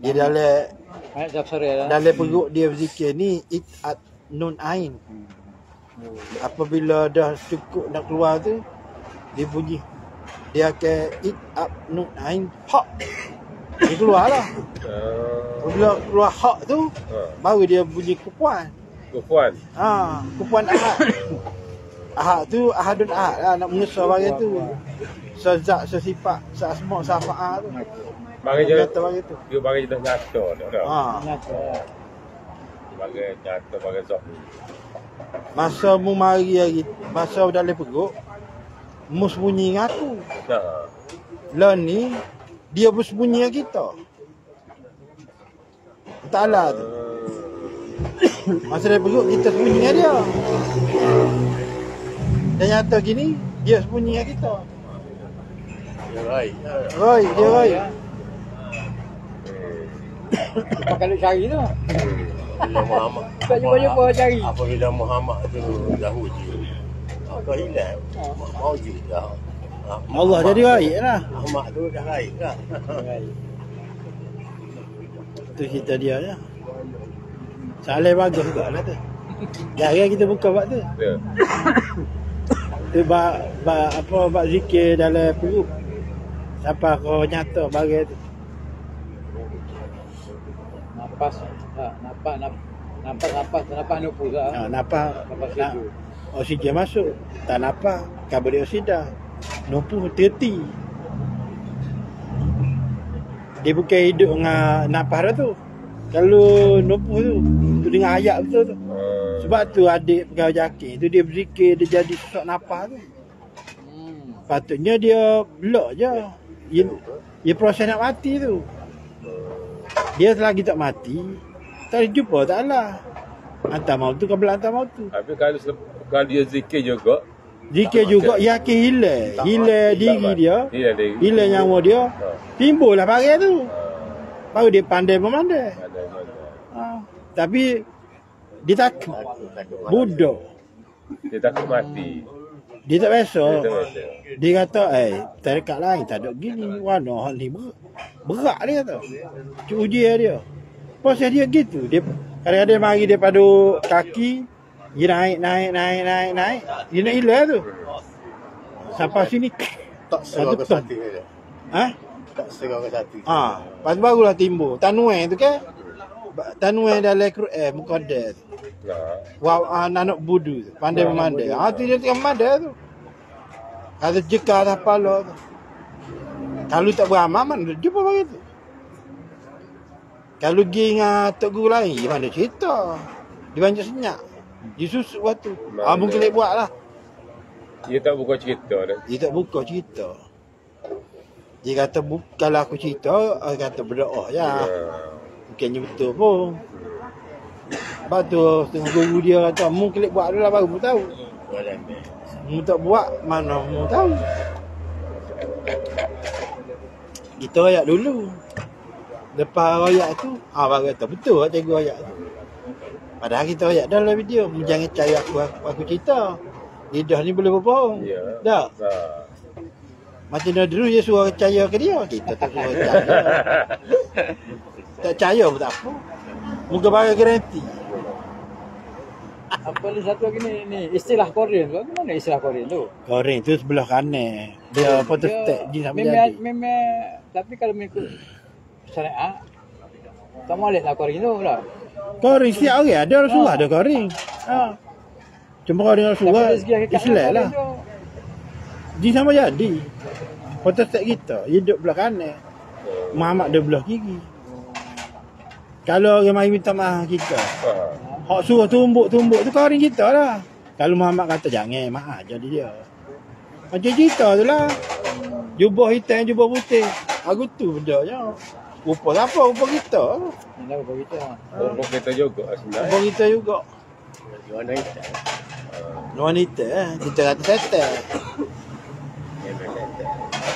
Dia dalam perut dia berzikir ni it'at nun ain. Apabila dah cukup nak keluar tu dia bunyi dia akan it'at nun ain hak. Dia keluar lah. Apabila keluar hak tu baru dia bunyi kufuan. Kufuan. Kufuan ahad. Ahad tu ahadun ahad lah nak mengesah bagi tu. Sezat, sesifat, seasma, safa'ah tu. Bagi je tu. Dia bagi je dah nyata dah. Nyata. Bagi nyata bagi zahir. Masa mu mari hari, masa dalam perut, mu sembunyi dengan aku. Lah ni dia bersembunyi dengan kita. Ta'ala tu. Masa dalam perut kita sembunyi dengan dia. Ternyata gini, dia sembunyi dengan kita. Ya baik. Roy, dia Roy. Kalau cari tu. Bila Muhammad. Tak jumpa-jumpa cari. Apabila Muhammad tu dah wujud. Kau hilang. Mau juga. Allah jadi baik lah. Ahmad tu dah baik lah. Itu cerita dia je. Saleh bagus juga lah tu. Jarang kita buka buat tu. Ya. Tu bak zikir dalam perut. Siapa kau nyata bagai tu. Napas nupus lah. Nampak Napas sejuk. oksigen masuk. Tak nampak karbon dioksida. Numpuk terti. Dia bukan hidup dengan napas dia tu. Kalau numpuk tu dengan ayat betul tu. Sebab tu adik pegawai JAKIM tu dia berzikir, dia jadi sesak napas tu. Patutnya dia blok je. Dia proses nak mati tu. Dia selagi tak mati, tak jumpa tak lah. Hantar maut tu kabel hantar maut tu. Tapi kalau dia zikir juga, Zikir juga yakin hilang diri dia, hilang nyawa dia, timbul lah barang tu. Baru dia pandai memandai. Tapi dia takut. Budak. dia takut mati. Dia tak biasa. Dia tak biasa. Dia kata, tarekat lain tak ada gini. Warna hal ni berat dia kata. Uji dia. Proses dia gitu. Dia kadang-kadang mari daripada kaki, dia naik. Dia nak hilang tu. Sampai sini Tak serah ke satu dia. Tak serah ke satu. Lepas tu barulah timbul. Tanuan tu kan. Tanuan dalam Quran Muqaddas. Wah, anak budu tu. Pandai memandai. Tu dia tengah memandai tu. Kata jekar atas kepala tu. Kalau tak beramal, mana dia jumpa bagi tu. Kalau pergi dengan tok guru lain, mana cerita. Dia banyak senyap. Dia susuk waktu. Mungkin dia buat lah. Dia tak buka cerita dah. Dia tak buka cerita. Dia kata, kalau aku cerita, dia kata berdoa je. Bukannya betul pun. Lepas tu, setengah guru dia kata, mungkin buat dulu lah baru mu tahu. Mu tak buat, mana mu tahu. Kita rayak dulu. Lepas rayak tu, baru kata, betul lah cikgu rayak tu. Padahal kita rayak dalam video. Jangan percaya aku cerita. Lidah ni boleh berbohong. Ya. Tak? Macam dah dulu dia suruh percaya ke dia. Kita tak suruh percaya. Tak percaya pun tak apa. Muka barang garanti. Apa lagi satu lagi ni istilah Korean tu. Mana istilah Korean tu? Korean tu sebelah kanan. Dia photostat jin sama jadi. Memang tapi kalau mengikut syariat tak boleh lah Korean tu lah. Korean siap orang ada Rasulullah ada Korean. Cuma Korean Rasulullah Islam lah. Jin sama jadi. Photostat kita hidup belah kanan. Muhammad dia belah kiri. Kalau orang mari minta maaf kita. Hak suruh tumbuk tu Korean kita lah. Kalau Muhammad kata jangan maaf jadi dia. Macam cerita tu lah. Jubah hitam, jubah putih. Aku tu benda je. Rupa apa? Rupa kita. Ini rupa kita. Rupa kita juga sebenarnya. Rupa kita juga. Warna hitam. Warna hitam. Kita kata setan.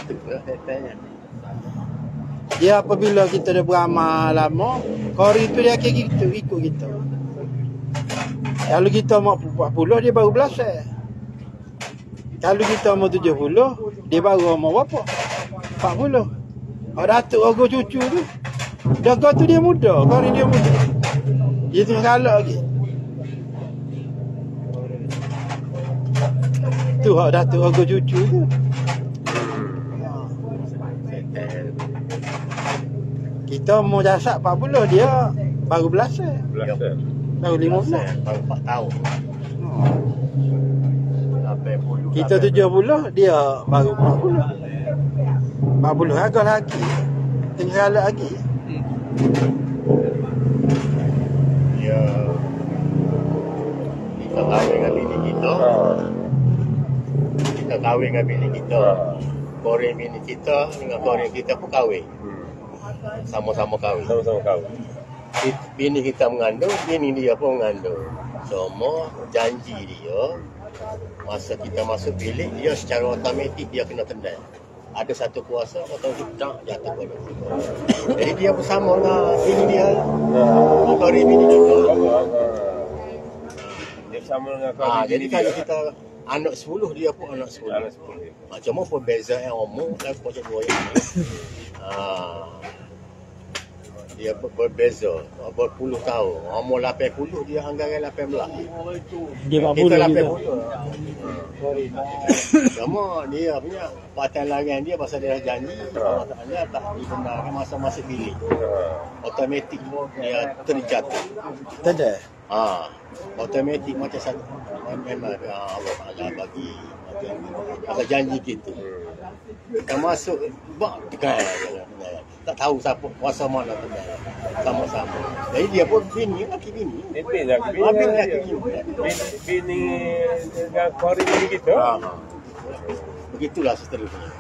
Itulah setannya. Dia apabila kita dah beramal lama, Korean tu dia akan ikut kita. Kalau kita mau 40, dia baru belasan. Kalau kita mau 70, dia baru mau berapa? 40. Datuk Ogo cucu tu. Dago tu dia muda, Korean dia muda. Dia tengah galak lagi. Tu hak Datuk Ogo cucu tu. Kita mau jasad 40, dia baru belasan. Baru 15. Baru 4 tahun. Kita 70, dia baru 40. 40 agak lagi. Tengah galak lagi. Ya. Kita kahwin dengan bini kita. Kita kahwin dengan bini kita. Korean bini kita dengan Korean kita pun kahwin. Sama-sama kahwin. Sama-sama kahwin. Bini kita mengandung, bini dia pun mengandung. Semua janji dia Masa kita masuk bilik, dia secara automatik dia kena tendang. Ada satu kuasa atau tak jatuh pada. Jadi dia bersama dengan bini dia. Atau bini juga. Dia sama dengan kau. Jadi kalau kita anak 10, dia pun anak 10. Cuma perbezaan yang umur dan macam dua yang ni. Dia berbeza berpuluh tahun. Umur 80, dia anggaran 18. Dia 40 kita juga. 80. Cuma dia punya patah laran dia pasal dia dah janji. Dia tak dibenarkan masa masuk bilik. Automatik dia terjatuh. Tak ada. Automatik macam satu. Memang Allah Ta'ala bagi macam janji kita. Kita masuk bak tekan. Tak tahu siapa kuasa mana tu sama-sama. Jadi dia pun bini laki bini. Bini dengan kori ni gitu. Begitulah seterusnya.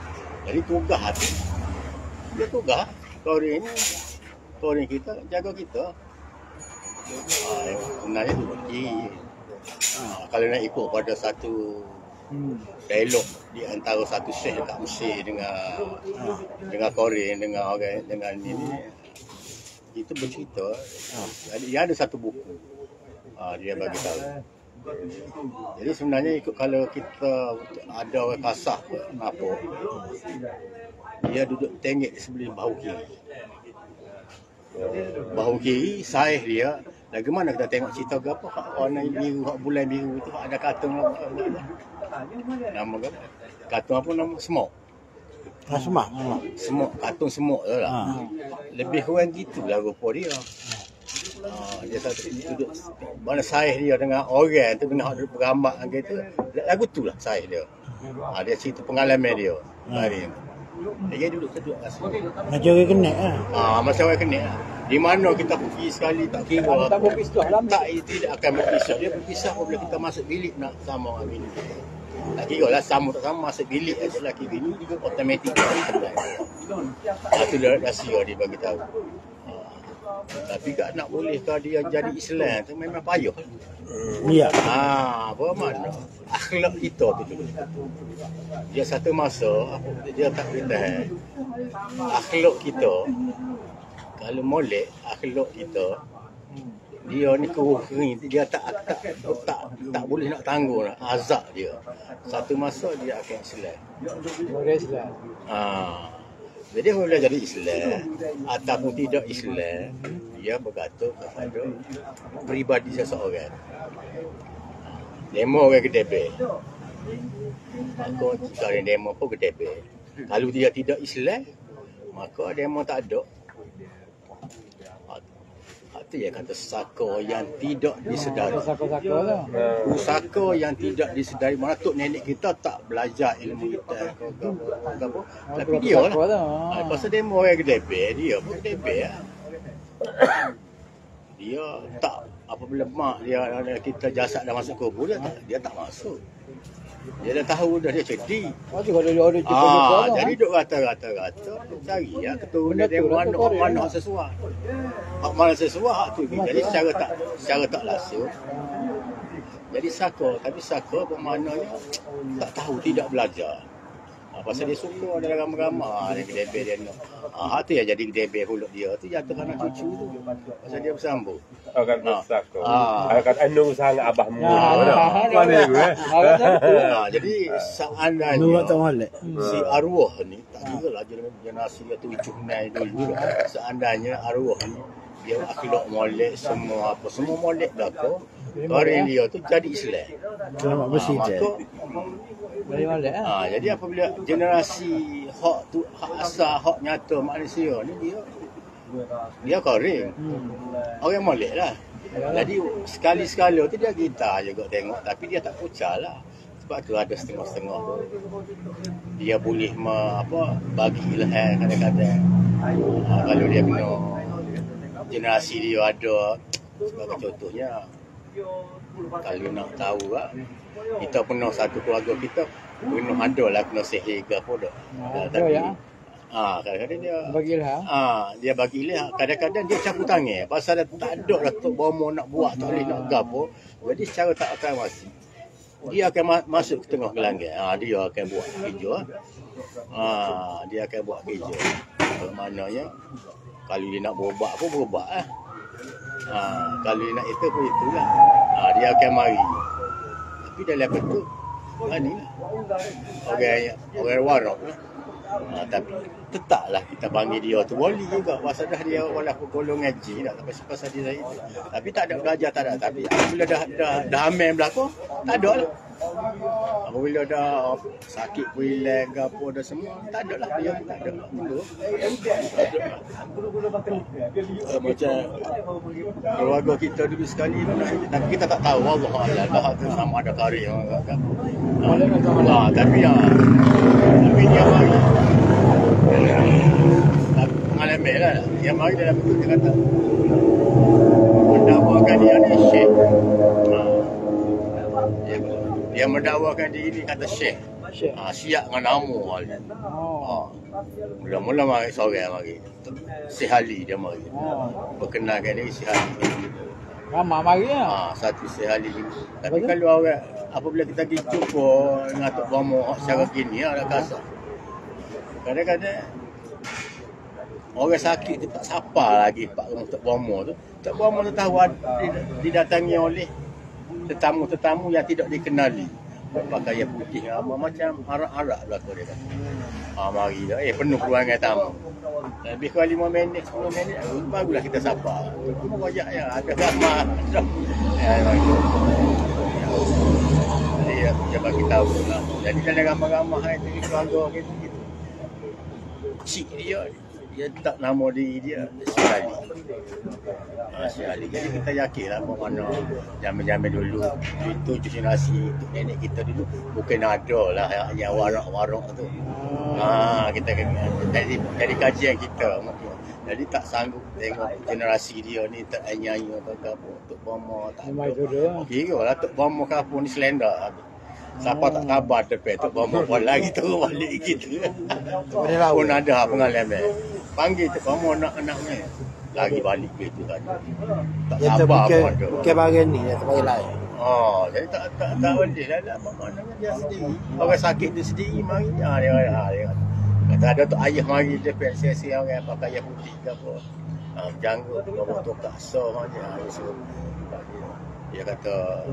Jadi tugas hati. Dia tugas kori ini. Kori kita jaga kita. Sebenarnya tu kalau nak ikut pada satu dialog di antara satu syekh kat Mesir dengan Korea dengan orang dengan ini itu bercerita. Dia ada satu buku dia bagi tahu. Jadi sebenarnya ikut kalau kita ada orang kasar apa dia duduk tengok di sebelah bahu kiri. Bahu kiri saiz dia. Bagaimana kita tengok cerita ke apa warna biru, bulan biru tu ada kartun nama apa? Kartun apa nama? Semok. Semok, kartun semok tu lah. Lebih kurang gitulah rupa dia. Dia satu duduk mana saiz dia dengan orang tu dengan bergambar gitu. Lagu tu lah saiz dia. Dia cerita pengalaman dia. Hari dia duduk asal. Macam orang kena macam orang kena lah. Di mana kita pergi sekali tak kira tak berpisah lah. Tak, tidak akan berpisah. Dia berpisah apabila kita masuk bilik nak sama dengan bini kita. Tak kira lah sama tak sama masuk bilik aja lelaki bini automatik dia tendang. Itu rahsia dia bagi tahu. Tapi tak nak bolehkah dia jadi Islam tu memang payah. Ya. Apa mana? Akhlak kita tu juga. Dia satu masa dia tak boleh. Akhlak kita kalau molek akhlak kita dia ni kering dia tak boleh nak tanggung azab dia. Satu masa dia akan Islam. Jadi bila jadi Islam ataupun tidak Islam, dia bergantung kepada peribadi seseorang. Demo orang kedebel. Maka kalau demo pun kedebel. Kalau dia tidak Islam, maka demo tak ada. Itu yang kata saka yang tidak disedari. Saka yang tidak disedari. Mana tok nenek kita tak belajar ilmu kita ke apa. Tapi dia lah. Pasal dia orang kedebel, dia pun kedebel lah. Dia tak apabila mak dia kita jasad dah masuk kubur dia tak masuk. Dia dah tahu dah dia cerdik. Jadi duk rata-rata cari ya keturunan dia mana sesuai. Hak mana sesuai hak tu. Jadi secara tak langsung. Jadi saka, tapi saka bermaknanya tak tahu, tidak belajar. Pasal dia suka ada ramai-ramai dia kedebel dia nak. Hak tu yang jadi kedebel huluk dia tu jatuh anak cucu tu. Pasal dia bersambung. Kan saka. Kan anu sang abahmu. Jadi seandainya si arwah ni tak kira lah generasi tu cunai dulu. Seandainya arwah ni dia akhlak molek semua apa semua molek dah tu. Orang dia tu jadi Islam. Selamat bersih. Jadi apabila generasi hak tu hak asal hak nyata manusia ni dia kering. Orang molek lah. Jadi sekali-sekala tu dia gitar juga tengok tapi dia tak pucal lah. Sebab tu ada setengah-setengah. Dia boleh bagi ilham kadang-kadang. Kalau dia kena generasi dia ada sebagai contohnya kalau nak tahu lah kita pernah satu keluarga kita pernah ada lah kena sihir ke apa dah. Tapi kadang-kadang dia bagi ilham. Dia bagi ilham, kadang-kadang dia campur tangan pasal tak ada lah tok bomo nak buat tak boleh nak gapo. Jadi secara tak akan mesti dia akan masuk ke tengah gelanggang. Dia akan buat kerja. Dia akan buat kerja. Maknanya kalau dia nak berubat pun berubat lah. Kalau dia nak itu pun itulah. Dia akan mari. Tapi dalam tu ni lah. Orang warak lah. Tapi tetaplah kita panggil dia tu wali juga. Pasal dah dia walaupun golongan G tak pasal dia itu. Tapi tak ada belajar tak ada. Tapi apabila dah aman berlaku, tak ada lah. Apabila dah sakit hilang ke apa dah semua, tak ada lah. Dia tak ada. Macam keluarga kita dulu sekali, tapi kita tak tahu Allah Allah dah tu sama ada karya ke. Tapi dia mari. Pengalaman lah. Dia mari dalam bentuk dia kata mendakwakan dia ni Syekh. Dia mendakwakan diri kata Syekh. Siap dengan nama dia. Mula-mula mari seorang mari. Syekh Ali dia mari. Perkenalkan diri Syekh Ali. Ramai mari lah. Satu Syekh Ali. Tapi kalau orang apabila kita pergi jumpa dengan Tok Bomo secara gini ada kasar. Kadang-kadang orang sakit tu tak sapa lagi Pak Tok Bomo tu. Tok Bomo tu tahu didatangi oleh tetamu-tetamu yang tidak dikenali. Pakaian putih macam arak-arak belaka dia kata. Mari dah. Penuh ruangan tamu. Lebih kurang 5 minit, 10 minit barulah kita sapa. Cuma banyak ya ada gambar. Dia bagi tahu lah. Jadi dalam gambar-gambar itu keluarga kita gitu. Cik dia tak nama diri dia Syekh Ali. Syekh Ali. Jadi kita yakin lah mana zaman-zaman dulu itu cuci nasi untuk nenek kita dulu bukan ada lah yang warak-warak tu. Kita jadi kajian kita. Jadi tak sanggup tengok generasi dia ni tak nyanyi apa Tok Bomo tak ada. Kira lah Tok Bomo kapur ni selenda. Siapa tak khabar depan Tok Bomo pun lagi turun balik gitu. Pun ada pengalaman. Panggil Tok Bomo anak-anaknya lagi balik gitu kan. Tak sabar pun ada. Bukan bagian ni dia tak lain. Jadi tak boleh lah maknanya dia sendiri. Orang sakit dia sendiri mari dia. Kata ada tok ayah mari depan sesi orang pakai ayah putih ke apa. Janggut bawa tokak so macam dia kata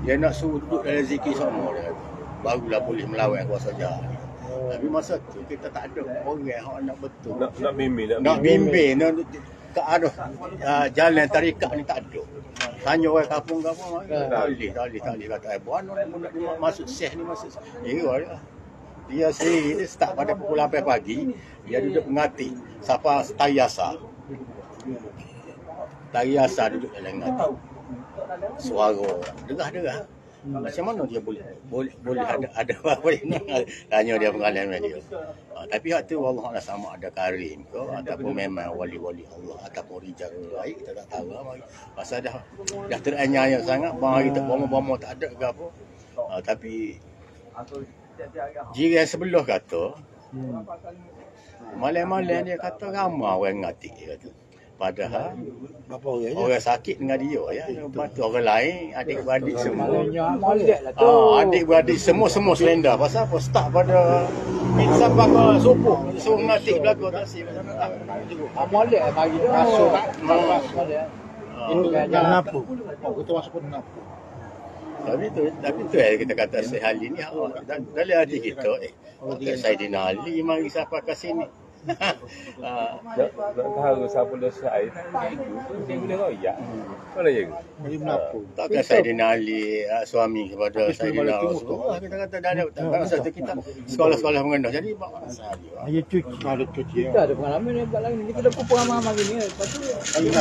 dia nak suruh duduk dalam zikir semua dia kata. Barulah boleh melawan kuasa jahat. Tapi masa tu kita tak ada orang yang nak betul. Nak bimbing. Nak bimbing ke arah jalan tarikat ni tak ada. Tanya orang kampung-kampung tak boleh kata buan nak masuk syekh ni masuk. Dia sendiri dia start pada pukul 8 pagi, dia duduk mengatik siapa tariasa. Tariasa duduk dalam ngatik. Suara dengar. Macam mana dia boleh ada apa ni? Tanya dia pengalaman dia. Tapi hak tu wallah sama ada karim ke ataupun memang wali-wali Allah ataupun rijal baik kita tak tahu lah. Pasal dah teranyaya sangat bang kita bomo-bomo tak ada ke apa. Tapi jiran sebelah kata malam-malam dia kata ramai orang ngatik dia kata. Padahal orang sakit dengan dia ya. Lepas tu orang lain adik-beradik semua. Adik-beradik semua selenda. Pasal apa? Start pada sampai ke subuh. Suruh ngatik belakang tak sih. Molek bagi dia. Masuk. Ini Yang napu. Kita masuk pun napu. Tapi tu kita kata Syekh Ali ni dalam hati kita Saidina Ali mari siapa ke sini. Nak tahu siapa dah Syekh dia boleh royak. Mana je? Mari menapu. Takkan Saidina Ali suami kepada Saidina Rasulullah. Kita kata dah ada masa tu kita sekolah-sekolah mengendah. Jadi Dia cuci. Ada cuci. Kita ada pengalaman ni buat lain. Kita dah pengalaman gini. Lepas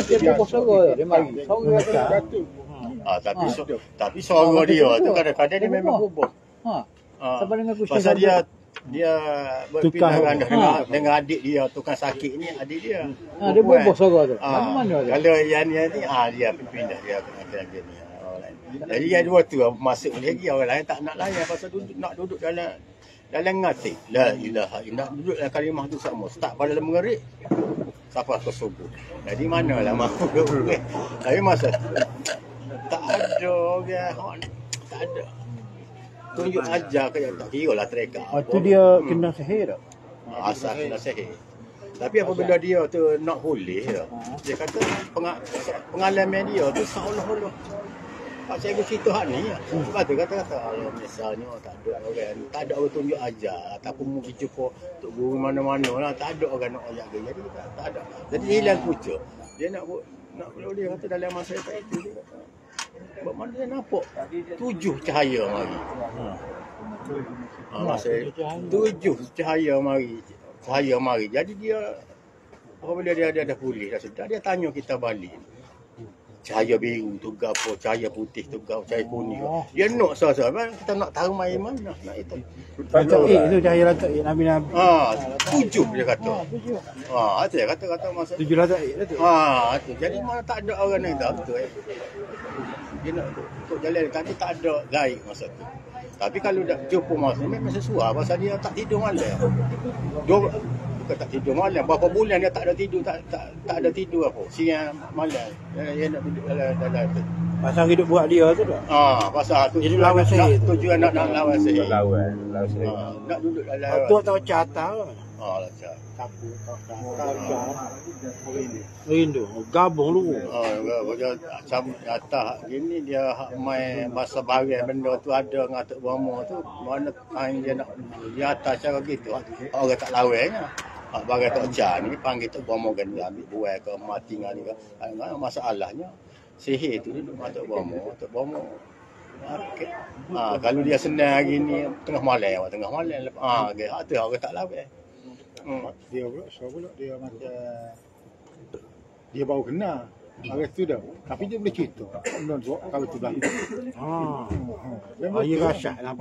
tu dia pun suara dia mari. Suara tapi suara dia tu kadang-kadang dia memang bubuh. Siapa dengar aku pasal dia berpindah dengan adik dia tukang sakit ni adik dia. Dia bubuh suara tu. Mana dia? Kalau yang ni dia pindah dia kena ni. Jadi yang dua tu masuk lagi orang lain tak nak layan pasal duduk dalam ngatik. La ilaha illallah duduk dalam kalimah tu sama. Start pada mengerik sampai ke subuh. Jadi manalah mampu dia. Tapi masa tak ada orang tak ada. tunjuk ajar ke tak kira lah treka. Tu dia kena sihir tak? Asal kena sihir. Tapi apabila dia tu nak boleh dia kata pengalaman dia tu seolah-olah Pak Cikgu cerita hak ni. Sebab tu kata-kata misalnya tak ada orang tunjuk ajar ataupun mungkin jumpa tok guru mana-mana lah, tak ada orang nak ajar dia. Jadi tak ada. Jadi hilang pucuk. Dia nak boleh kata dalam masa itu dia kata buat mana dia nampak 7 cahaya mari. Masa 7 cahaya mari. Jadi dia apabila dia dah pulih dah sedar, dia tanya kita balik. Cahaya biru tu gapo, cahaya putih tu gapo, cahaya kuning. Dia nak so-so. Kita nak tahu main mana nak itu. Rantak itu cahaya rantak Nabi-Nabi. 7 dia kata. Itu dia kata masa 7 rantak dah tu. Itu. Jadi mana tak ada orang yang tahu tu. Dia nak ikut jalan tapi tak ada gaib masa tu. Tapi kalau dah jumpa masa ni memang sesuai pasal dia tak tidur malam. Bukan tak tidur malam. Berapa bulan dia tak ada tidur, tak ada tidur apa. Siang malam. Dia nak duduk dalam tu. Pasal hidup buat dia tu tak? Pasal tu jadi lawan sihir. Tujuan nak lawan sihir. Lawan sihir. Nak duduk dalam. Tu tahu cata. Lacak. Rindu. Gabung lu. Macam atas gini dia hak main bahasa barang benda tu ada dengan Atuk Bomo tu. Mana time dia nak dia atas cara gitu. Orang tak lawannya. Hak barang tak jar ni panggil Atuk Bomo kan dia ambil buai ke mati dengan dia. Masalahnya sihir tu duduk Atuk Bomo. Atuk Bomo. Okay. Kalau dia senang hari ni tengah malam tu orang tak lawan. Dia pula dia macam dia baru kenal orang tu dah. Tapi dia boleh cerita. Benda tu kalau tu belakang. Dia rasyat lah.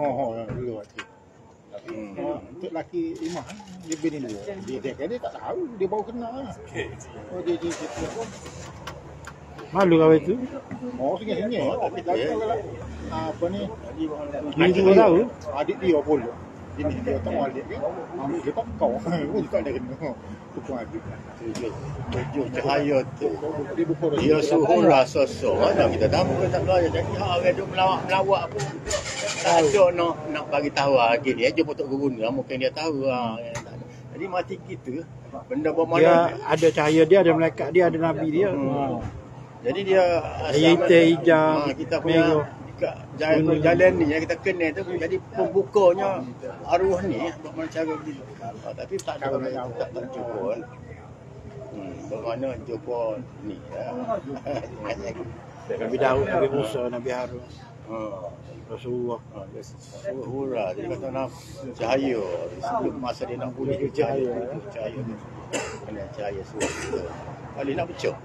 Dulu waktu. Untuk lelaki Imah dia bini dua. Dia tak tahu dia baru kenal. Dia cerita. Malu kau itu? Sengit-sengit. Tapi kalau apa ni? Dia juga tahu. Adik dia pula. Ini dia tak mau adik kan? Dia tak kau. Dia tak ada kena. Tukang adik. 7 cahaya tu. Dia suruh rasa so. Macam kita tahu kita tak belajar. Jadi orang duk melawak pun. Tak ada nak bagi tahu lagi dia jumpa Tok Guru ni. Mungkin dia tahu. Jadi mati gitu. Benda bermana. Dia ada cahaya dia, ada malaikat dia, ada nabi dia. Jadi dia hijau, kita punya jalan ni yang kita kenal tu jadi pembukanya arwah ni buat mana cara begitu. Tapi tak ada tak jumpa. Bagaimana jumpa ni. Nabi Daud, Nabi Musa, Nabi Harun. Rasulullah. Hura dia kata nak cahaya sebelum masa dia nak pulih cahaya kena cahaya suara. Kali nak pecah.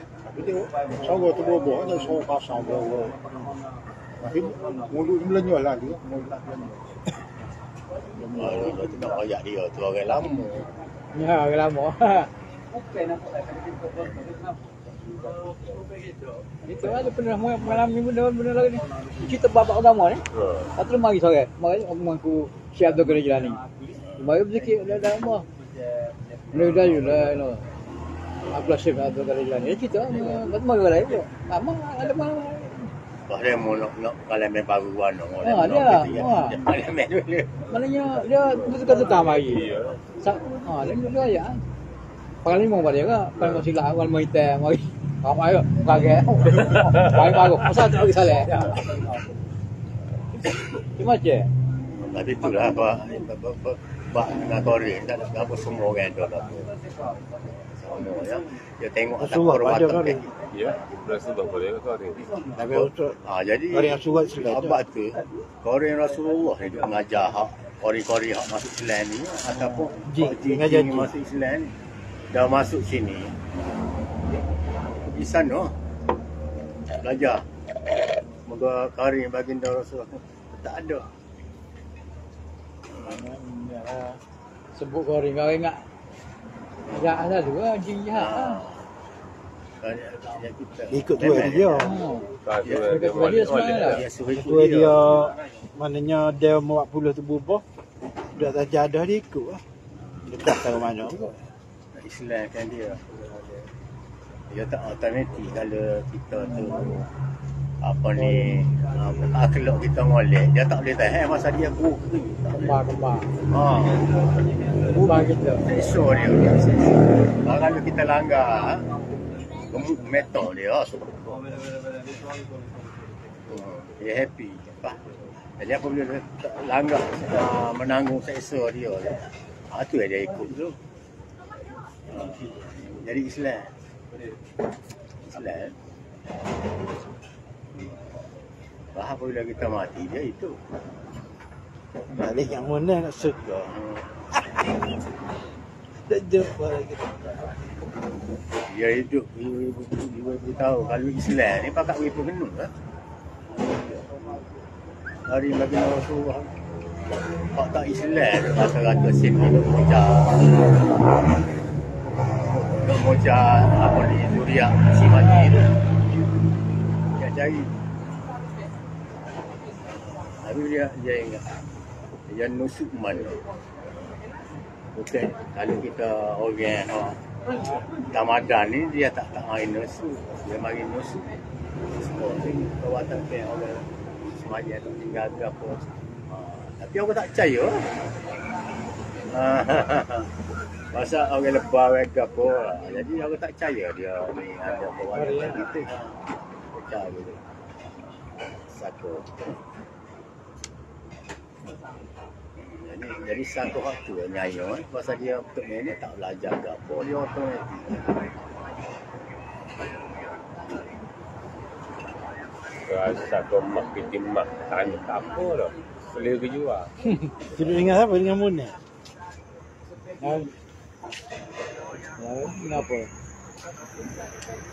Tapi tengok suara tu bobo ada suara pasang bobo. Tapi mulut melenyol lah dia. Tu nak ayat dia tu orang lama. Ya, orang lama. Itu ada pernah mengalami benda lagi ni. Cerita bapak agama ni. Satu mari sore. Mari aku Syekh Abdul Qadir Jilani. Mari berzikir dalam rumah. Benda lah aku Syekh Abdul Qadir Jilani. Cerita betul mari lain pula. Lama ada mana. Dia mau nak kalaman baru warna. Maknanya dia tukar-tukar mari. Dia ya. Paling mau balik ke? Paling mau silap awal mau hitam mari. Ramai ke? Kaget. Paling baru. Masa tu pergi salah. Macam tapi itulah Pak nak korek tak apa semua orang tu lah. Semua ya. Dia tengok atas perbuatan. Ya, Rasulullah boleh korek. Tapi untuk jadi abad tu korek Rasulullah dia mengajar hak korek-korek hak masuk Islam ni ataupun jin masuk Islam ni. Dah masuk sini. Di sana belajar. Moga kari baginda Rasulullah tak ada. sebut kau ingat. Ya ada dua jin jahat. Ikut tu dia. Dia dia maknanya dia 40 tu berubah. Dah tak jadah dia ikut lah. Dekat ke mana. Islam kan dia. Dia tak alternatif kalau kita tu apa ni akhlak kita molek, dia tak boleh tahan masa dia buruk ni. Kembar. Ubah kita. Isu dia. Kalau kita langgar gemuk metal dia dia happy. Jadi apabila dia langgar menanggung seksa dia, tu yang dia ikut tu. Jadi Islam. Faham apabila kita mati dia itu. Balik yang mana nak suka. Tak jumpa lagi. Dia hidup 2000 tahun. Kalau Islam ni pakat begitu penuh lah. Hari bagi Rasulullah. Pak tak Islam rata-rata sini moja apa ni durian si mati tu. Dia cari. Tapi dia ingat. Dia nusuk mana. Bukan kalau kita orang Ramadan ni dia tak main nusuk. Dia mari nusuk. Seperti perbuatan orang semaya tak tinggal ke apa. Tapi aku tak percaya. Masa orang lebar ke apa. Jadi aku tak percaya dia ni ada perbuatan gitu. Percaya gitu. Satu. Jadi satu hak tu nyayang pasal dia untuk ni tak belajar ke apa dia automatik. Rasa kau makin jemak tanya apa dah. Boleh ke jual. Tidur dengan siapa? Dengan Muna? Kenapa?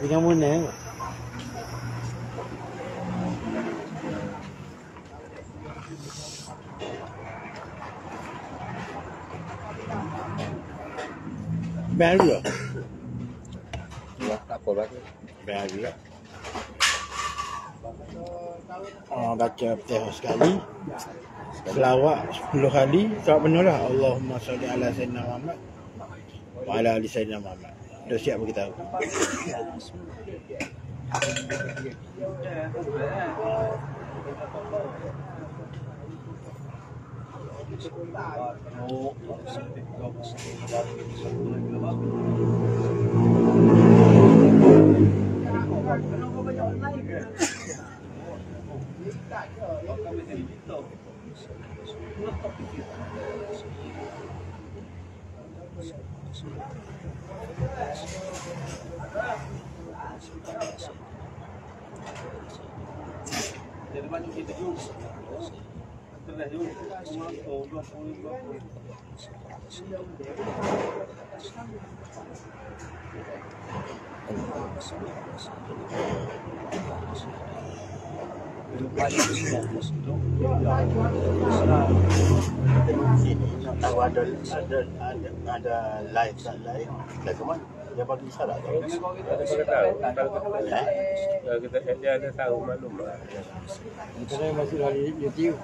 Dengan Muna. Baru lah. Ya, tak apa lagi. Baru lah. Baca Fatihah sekali. Selawat 10 kali. Tak benar lah. Allahumma salli ala Sayyidina Muhammad wa ala ali Sayyidina Muhammad. Dah siap beritahu. Tahu ada live tak live. Lagu mana? Dia bagi salah tak? Kita ada tahu maklum lah. Kita masih dari YouTube.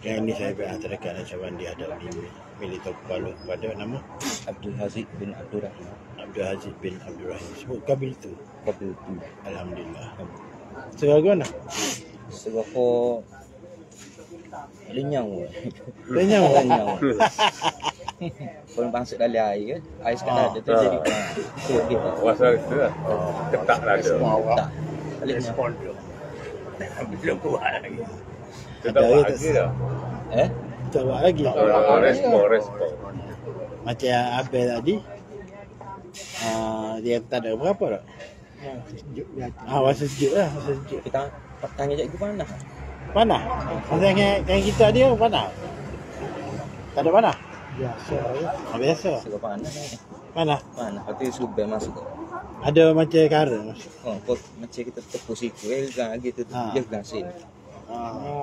Yang ini saya berantarakan ancaman dihadap di Militer Kuala kepada nama Abdul Haziq bin Abdul Rahim. Abdul Haziq bin Abdul Rahim. Sebut kabil tu. Kabil tu. Alhamdulillah. Seragu mana? Seragu lenyang. Lenyang. Kalau bangsa dalam air, air sekadar dia terjadi. Masa itu lah. Ketak lah dia. Tak. Respon dia. Belum buat lagi. Kita buat lagi dah. Tak buat lagi. Respon. Macam Abel tadi. Dia tak ada berapa tak? Masa sejuk lah. Masa sejuk. Kita tanya cikgu panas. Panah? Masa yang kita dia panah? Tak ada panah? Biasa. Biasa? Suka panas. Panah? Panas. Lepas tu suka masuk. Ada macam kara masuk? Macam kita tepus siku. Lagi tu dia gasin.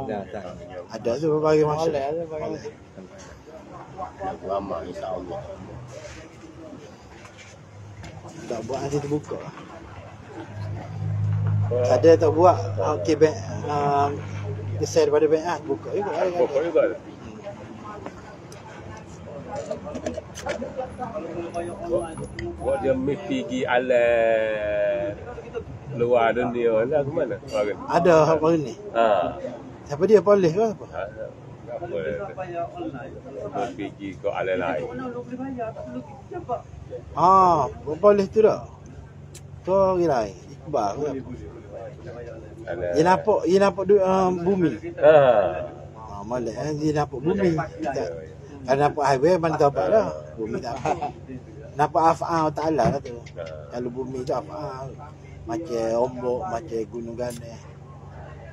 Dah tak. Ada tu bagi masuk. Boleh. Lama insya-Allah. Tak buat nanti terbuka. Ada tak buat okey bank besar daripada bank buka juga. Buka juga. Buat dia mesti pergi alam luar dunia lah ke mana? Ada apa ni? Siapa dia polis ke apa? Apa pergi ke alam lain. Polis tu dah. Tu orang lain. Iqbal ke apa? Dia nampak bumi. Malah dia nampak bumi. Kalau nampak highway mana tahu dah. Bumi tak apa. Nampak af'al Ta'ala lah tu. Kalau bumi tu af'al. Macam ombak, macam gunung ganeh.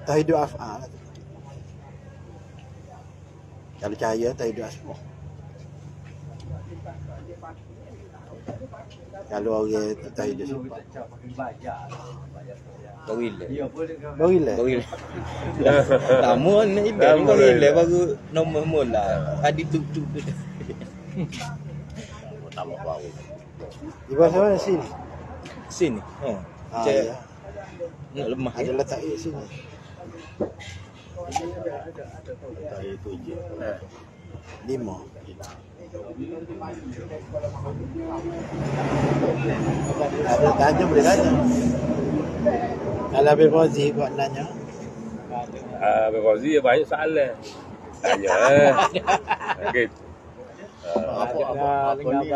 Tak hidup af'al lah tu. Kalau cahaya tak hidup asma. Kalau orang tak hidup sempat. Bawilah. Lama nak hidup bawilah baru nombor mula. Tadi tu. Tak mau bau. Di mana sini? Sini. Ya. Nak lemah. Ada letak sini. Saya tu je. 5. Ada tanya boleh tanya. Kalau Habib Razi buat nanya. Habib Razi banyak soalan. Tanya. Okey. Apa ni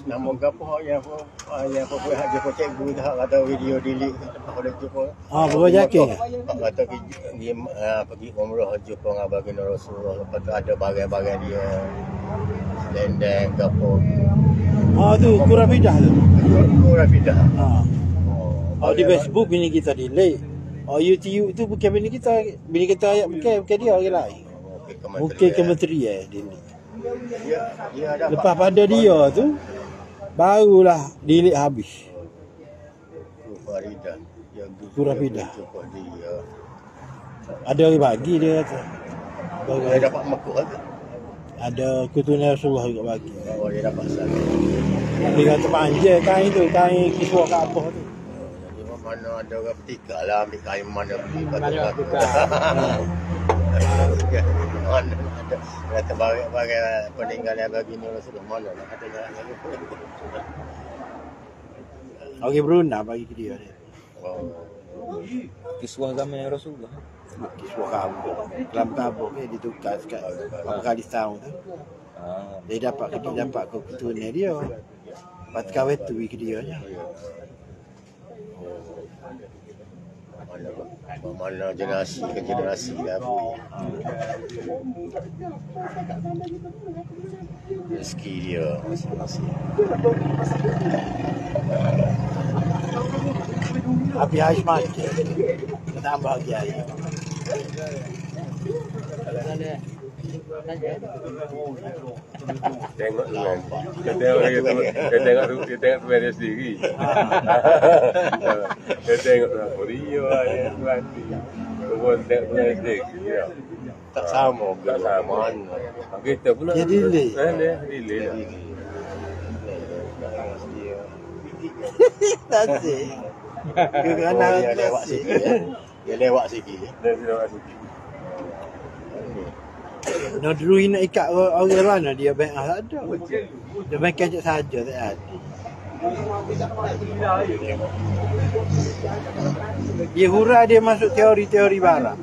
nama gapo yang apa buat dia kau cikgu dah kata video delete apa dah jumpa. Baru yakin. Kata dia pergi umrah jumpa dengan baginda Rasulullah, lepas tu ada barang-barang dia selendang gapo. Tu kurang bidah tu. Kurang bidah. Di Facebook bini kita delete. YouTube tu bukan bini kita ayat bukan dia orang lain. Mungkin kementerian delete. Dia lepas pada dia tu barulah delete habis. Kurang bidah. Ada orang bagi dia kata. Dia dapat makuk ke? Ada keturunan Rasulullah juga bagi. Dia dapat sana. Dia kata panjang kain tu, kain kiswah ke apa tu. Jadi mana ada orang petikar lah ambil kain mana beli. Mana petikar. Mana ada. Kata barang-barang peninggalan baginda Rasulullah mana nak kata Orang Brunei bagi ke dia. Kiswah zaman Rasulullah. Kiswah kabur. Dalam kabur ni ditukar sekali. Berapa kali setahun tu. Dia dapat ke keturunan dia. Lepas tu kahwin tu ke dia je. Mana generasi ke generasi dah boleh. Rezeki dia masing-masing. Habis Haiz mati. Tambah lagi air. Tengok tu kan. Dia tengok tu dia sendiri. Dia tengok tu dia tuan. Kemudian tengok tu dia sendiri. Tak sama mana. Kita pula. Dia delay. Delay. Tak sih. Dia lewat sikit. Dia lewat sikit. Nak dulu nak ikat orang mana dia bank tak ada. Dia bank kajak saja tak ada. Dia hura dia masuk teori-teori barat.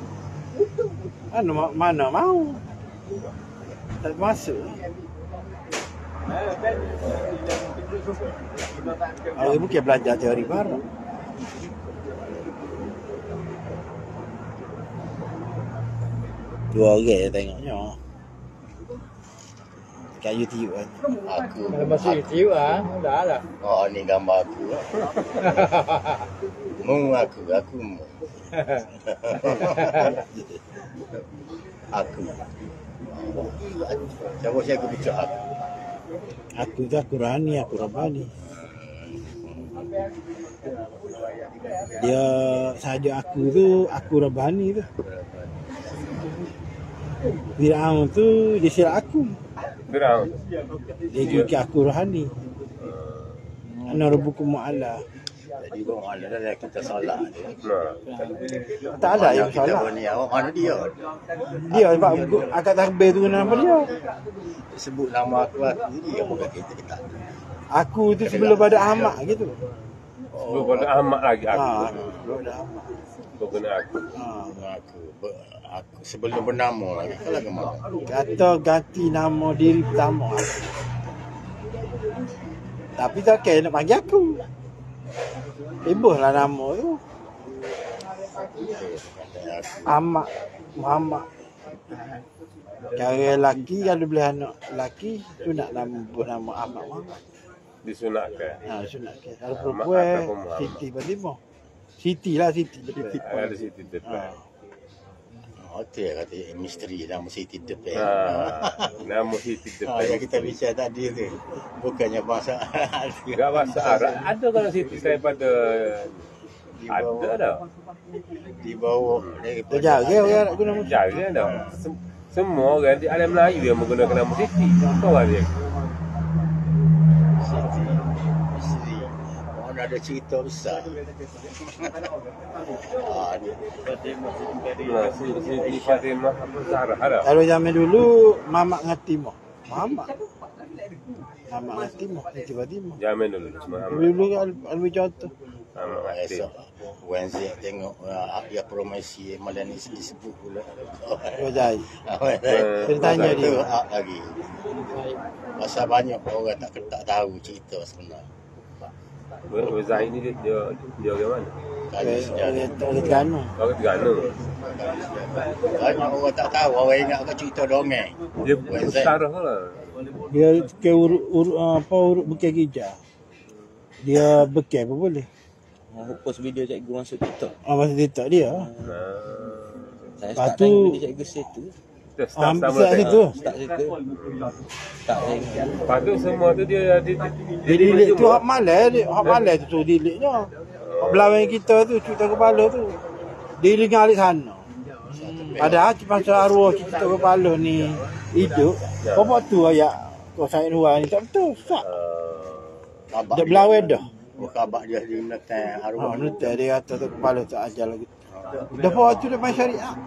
Mana mau. Tak masuk. Orang bukan belajar teori barat. Dua orang tengoknya. Kat YouTube kan. Aku. Kalau masuk YouTube dah lah. Ni gambar aku. Aku mu. Aku. Siapa saya aku bicara aku. Aku tu aku Rani, aku Rabbani. Dia saja aku tu, aku Rabbani tu. Fir'aun tu dia silap aku. Dia juga aku rohani. Ana rabbukum mu'alla. Jadi bang mana dah kita salah dia. Tak ada yang Kita salah. ni awak mana dia? Dia sebab akad takbir tu nama dia. Sebut nama aku dia bukan kita tak. Aku tu sebelum pada Ahmad gitu. Sebelum pada Ahmad lagi aku. Sebelum pada Ahmad. Bukan aku. Aku sebelum bernama lagi kalau ke mana? Kata ganti nama diri pertama. Tapi tak kira nak panggil aku. Ibuhlah nama tu. Ahmad Muhammad. Cara lelaki kalau boleh anak lelaki tu nak nama Ahmad Muhammad. Disunatkan. Sunatkan. Kalau perempuan Siti Fatimah. Siti lah Siti. Ada Siti depan. Hotel kata misteri nama Siti depan. Nama Siti depan. Yang kita bicara tadi tu. Bukannya bahasa Enggak bahasa Arab. Ada kalau Siti daripada ada dah. di bawah Terjaga orang nak guna musik. Jaga dah. Semua orang di alam Melayu yang menggunakan nama Siti. Tahu tak dia? Siti misteri. Orang ada cerita besar. Siti Fatimah apa Sarah ada. Kalau zaman dulu Mamak dengan Timah. Mamak dengan Timah, Siti Fatimah. Zaman dulu Muhammad. Dulu alwi contoh. Esok Wednesday tengok dia promosi malam ni disebut pula. Wajai. Kita tanya dia. Lagi. Masa banyak orang tak tahu cerita sebenar. Zahid ni dia orang mana? Kali sejarah. Orang Terengganu. Orang Terengganu. Banyak orang tak tahu, orang ingat ke cerita dongeng. Dia Sarah lah. Dia ke urut Bukit Gijah. Dia bekal apa boleh. Post video cikgu masuk TikTok. Masa TikTok dia. Saya Lepas start tu- tengok video cikgu situ. Start situ. Start situ. Tak saya. Lepas tu semua tu dia Dia delete tu hak malas tu suruh delete-nya. Hak belawang kita tu cerita kepala tu. Dia ingat alik sana. Padahal masa arwah cerita kepala ni hidup. Apa tu ayat kau Said Nurul ni tak betul. Tak. Dia belawang dah. Khabar dia di Melaka arwah. Menentang dia kata tu kepala tak ajar lagi. Dah buat tu dia main syariah.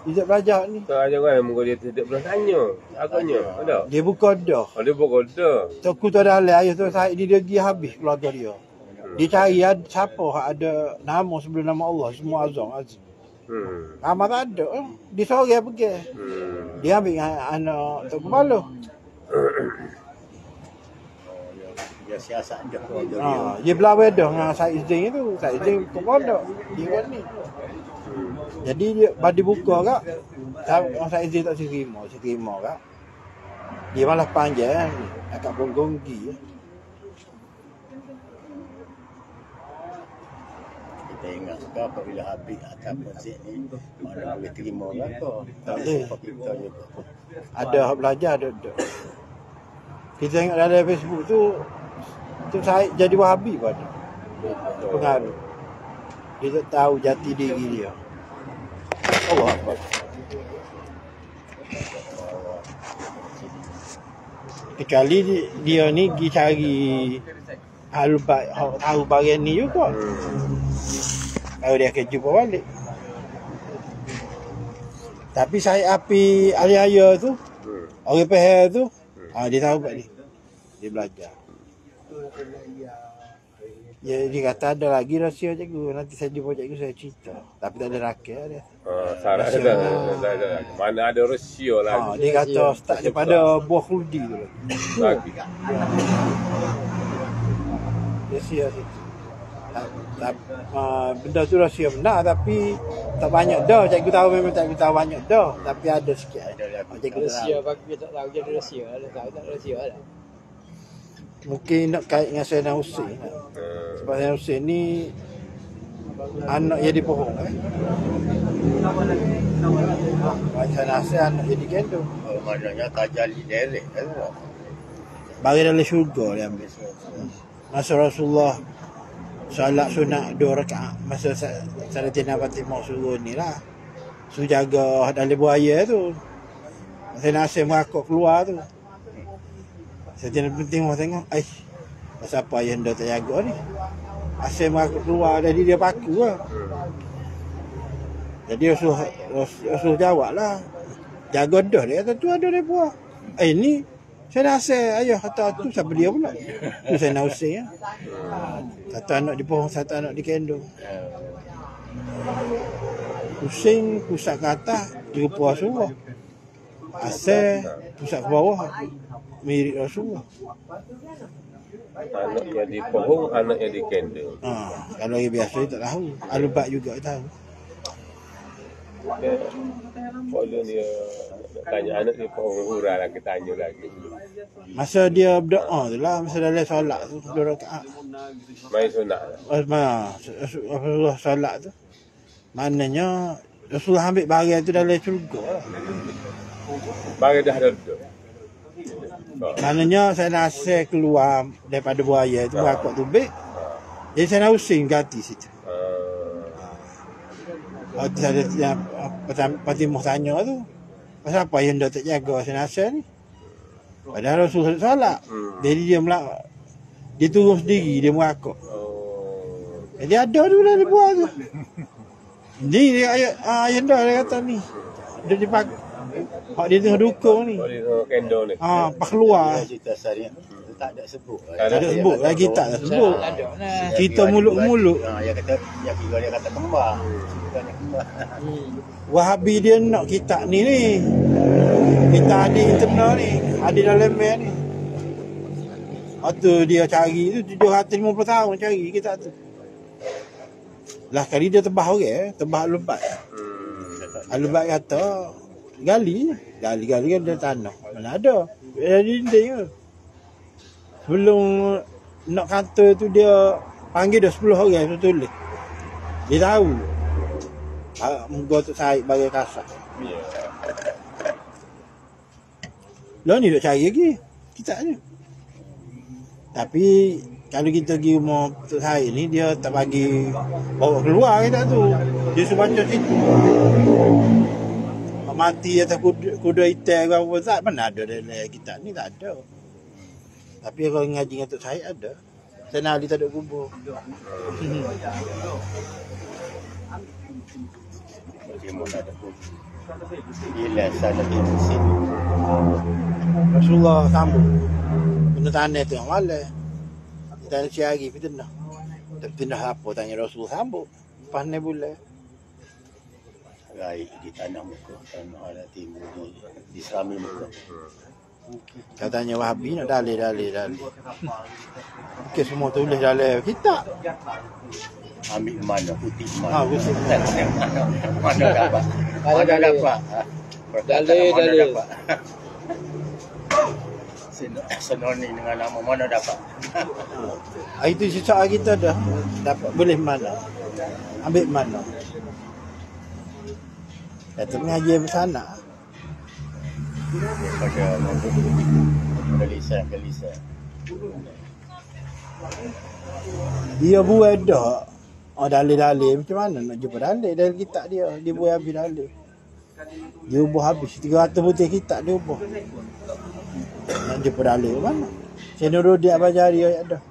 Dia tak belajar ni. tak aja kan muka dia tidak pernah tanya. Agaknya ada. Dia buka dah. Dia pokok dah. Aku tu ada alih ayah tu Said ni dia pergi habis keluarga dia. Dia cari siapa hak ada nama sebelum nama Allah semua azam azim. Nama tak ada. Dia seorang pergi. Dia ambil anak Tok Kepala. Dia siasat dia keluarga dia. Dia berlawan dah dengan Said Zain tu. Said Zain ke pondok. Dia kan ni. Jadi dia badi buka kak. Said Zain tak terima kak. Dia malah panjang. Akak bonggonggi. Kita ingat ke apabila habis atas masjid ni mana boleh terima ke apa. Tak boleh. Kita juga. Ada hak belajar ada. Kita tengok dalam Facebook tu Said jadi Wahabi pada. Pengaruh. Dia tak tahu jati diri dia. Allah Akbar. Sekali dia ni pergi cari tahu bagian ni juga. Baru dia akan jumpa balik. Tapi saya api ayah tu, orang Pahal tu, dia tahu balik dia belajar. Dia kata ada lagi rahsia cikgu. Nanti saya jumpa cikgu saya cerita. Tapi tak ada rakyat dia. Sarah ada. Mana ada rasio lagi. Dia kata start daripada buah khuldi tu Lagi. Rahsia situ. Benda tu rahsia benar tapi tak banyak dah. Cikgu tahu memang cikgu tahu banyak dah. Tapi ada sikit. Cikgu Rahsia tahu. bagi tak tahu jadi rahsia lah. Tak rahsia lah. Mungkin nak kait dengan Sayyidina Hussein. Sebab Sayyidina Hussein ni anak jadi pohon. Sayyidina Hussein anak jadi gendong. Maknanya tajali derek kan. Bagi dalam syurga dia ambil. Masa Rasulullah salat sunat 2 rakaat masa Sayyidatina Fatimah suruh ni lah. Suruh jaga dalam buaya tu. Sayyidina Hussein merakuk keluar tu. Saya tidak penting orang tengok. Pasal apa ayah anda tak jaga ni? Asyik mengaku keluar, jadi dia paku lah. Jadi Rasul jawab lah. Jaga dah, dia kata tu ada dia buah. Ni saya dah asyik ayah kata tu siapa dia pula. Tu saya nak usik lah. Satu anak di pohon, satu anak di kendung. Pusing, pusat ke atas, dia puas Rasulullah. Asyik, pusat ke bawah, mirip Rasulullah. Anak yang di pohon, anak yang di kendung. Kalau yang biasa dia tak tahu. Alubat juga tahu. Kalau dia nak tanya anak di pohon hura lagi, tanya lagi. Masa dia berdoa tu lah, masa dalam solat tu, 2 rakaat. Main sunat lah. Rasulullah solat tu. Maknanya Rasulullah ambil barang tu dalam syurga lah. Barang dah ada duduk. Maknanya saya nak asyik keluar daripada buaya tu, berakut tu baik. Jadi saya nak using ke hati situ. Waktu saya Fatimah tanya tu, pasal apa yang dia tak jaga senasa ni? Padahal Rasul salat. Jadi dia turun sendiri, dia merakuk. Jadi ada tu lah dia buat tu. Ni ayah dah dia kata ni. Dia dipakai. Hak dia tengah dukung ni. Dia tengah kendong ni. Pak keluar. Cerita saya tak ada sebut. Tak ada sebut lagi, tak ada sebut. Cerita mulut-mulut. Yang kata yang kira dia kata kembar. Ceritanya kembar. Wahabi dia nak kitab ni. Kita ada internal ni, ada dalam mail ni. Waktu dia cari tu 750 tahun cari kitab tu. Lah kali dia tebah orang, tebah Alubat. Alubat kata gali kan dia tanah. Mana ada? Dia dinding ke. Sebelum nak kata tu dia panggil dah 10 orang tu tulis. Dia tahu. Muka tu Syed bagi kasar. Lah ni duk cari lagi kitab ni. Tapi kalau kita pergi rumah Tok Syed ni, dia tak bagi bawa keluar kitab tu. Dia suruh baca situ. Mati atas kuda hitam ke apa tak, mana ada dalam kitab ni, tak ada. Tapi kalau ngaji dengan Tok Syed ada. Sana Ali tak ada kubur. Rasulullah sambung. Kena tanya tengok malam. Tanya si hari fitnah. Tak fitnah apa, tanya Rasulullah sambung. Lepas ni boleh. Raih di tanah muka, tanah ala timur di Serami muka. Kau tanya Wahabi nak dalil. Okey, semua tulis dalam kitab. Ambil mana, putih mana. Putih Mana dapat. Mana dapat. Dalil. Senoni dengan nama mana dapat. Itu sisa kita dah dapat boleh mana. Ambil mana. Kata mengaji bersana. Pada gelisah. Dia buat dah. Dalil-dalil macam mana nak jumpa dalil dari kitab dia. Dia buat habis dalil. Dia ubah habis 300 putih kitab dia ubah. Nak jumpa dalil mana? Senurudin Abajari ayat dah.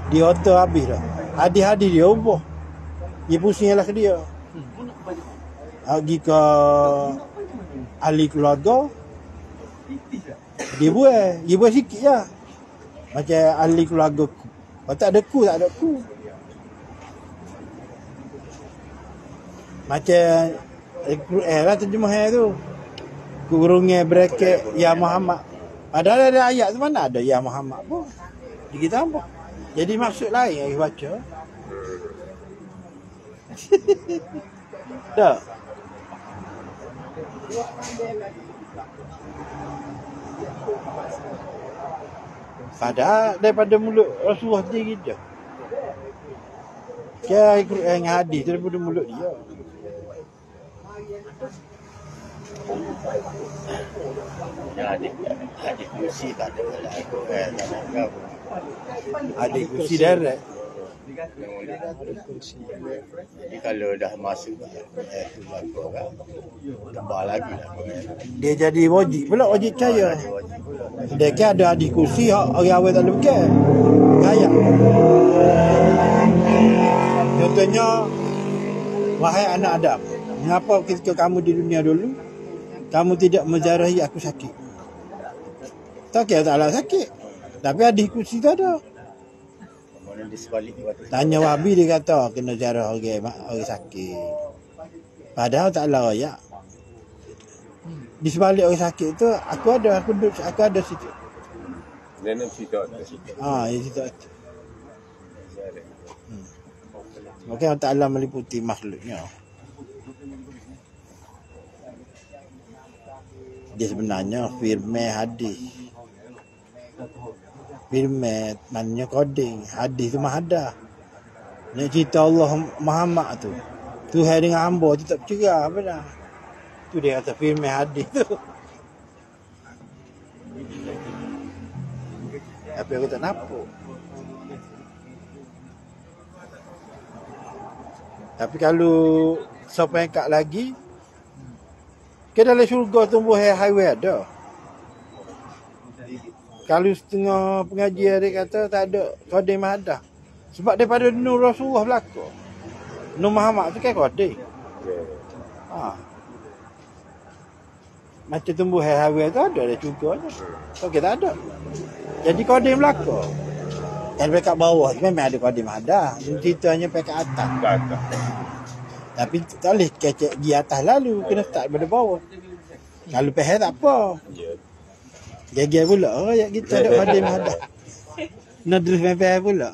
Dia otor habis dah. Hadis-hadis dia ubah. Dia pusinglah ke dia. Pergi ke ahli keluarga, dia buat sikit je. Macam ahli keluarga ku. Kalau tak ada ku. Macam Al-Quran lah terjemahan tu. Kurungnya bracket Ya Muhammad. Padahal ada ayat tu mana ada Ya Muhammad pun. Dia tambah. Jadi maksud lain yang baca. Tak. Padahal daripada mulut Rasulullah sendiri je. Kaya Al-Quran dengan hadis daripada mulut dia. Adik kursi tak ada dalam Al-Quran. Adik kursi darat. Jadi kalau dah masuk tu orang tambah lagi lah. Dia jadi wajib pula, wajib percaya. Sedekah ada diskusi orang awal tak boleh pegang. Gaya. Contohnya, wahai anak Adam, mengapa ketika kamu di dunia dulu, kamu tidak menziarahi aku sakit? Tak kira taklah sakit. Tapi ada diskusi tu ada. Tanya Wahabi dia kata kena ziarah orang sakit. Padahal taklah royak. Di sebalik orang sakit tu aku ada situ. Nenek cerita tu. Ya situ. Maka Allah Ta'ala meliputi makhluknya. Dia sebenarnya firman hadis. Firman maknanya coding. Hadis tu mah ada. Nak cerita Allah Muhammad tu. Tuhan dengan hamba tu tak bercerah apa dah. Tu dia kata firman hadis tu. Apa aku tak nampak. Tapi kalau sampai kat lagi, ke dalam syurga tumbuh highway ada. Kalau setengah pengajian dia kata tak ada koding mahadah. Sebab daripada Nur Rasulullah belaka. Nur Muhammad tu kan koding. Macam tumbuh highway tu ada syurga je. Okey tak ada. Jadi koding belaka. Yang dekat bawah tu memang ada koding mahadah. Ceritanya pergi ke atas. Tapi tak boleh kecek di atas lalu. Kena start daripada bawah. Kalau pergi tak apa. Gagel pula rakyat kita ada koding mahadah. Nak terus pergi pula.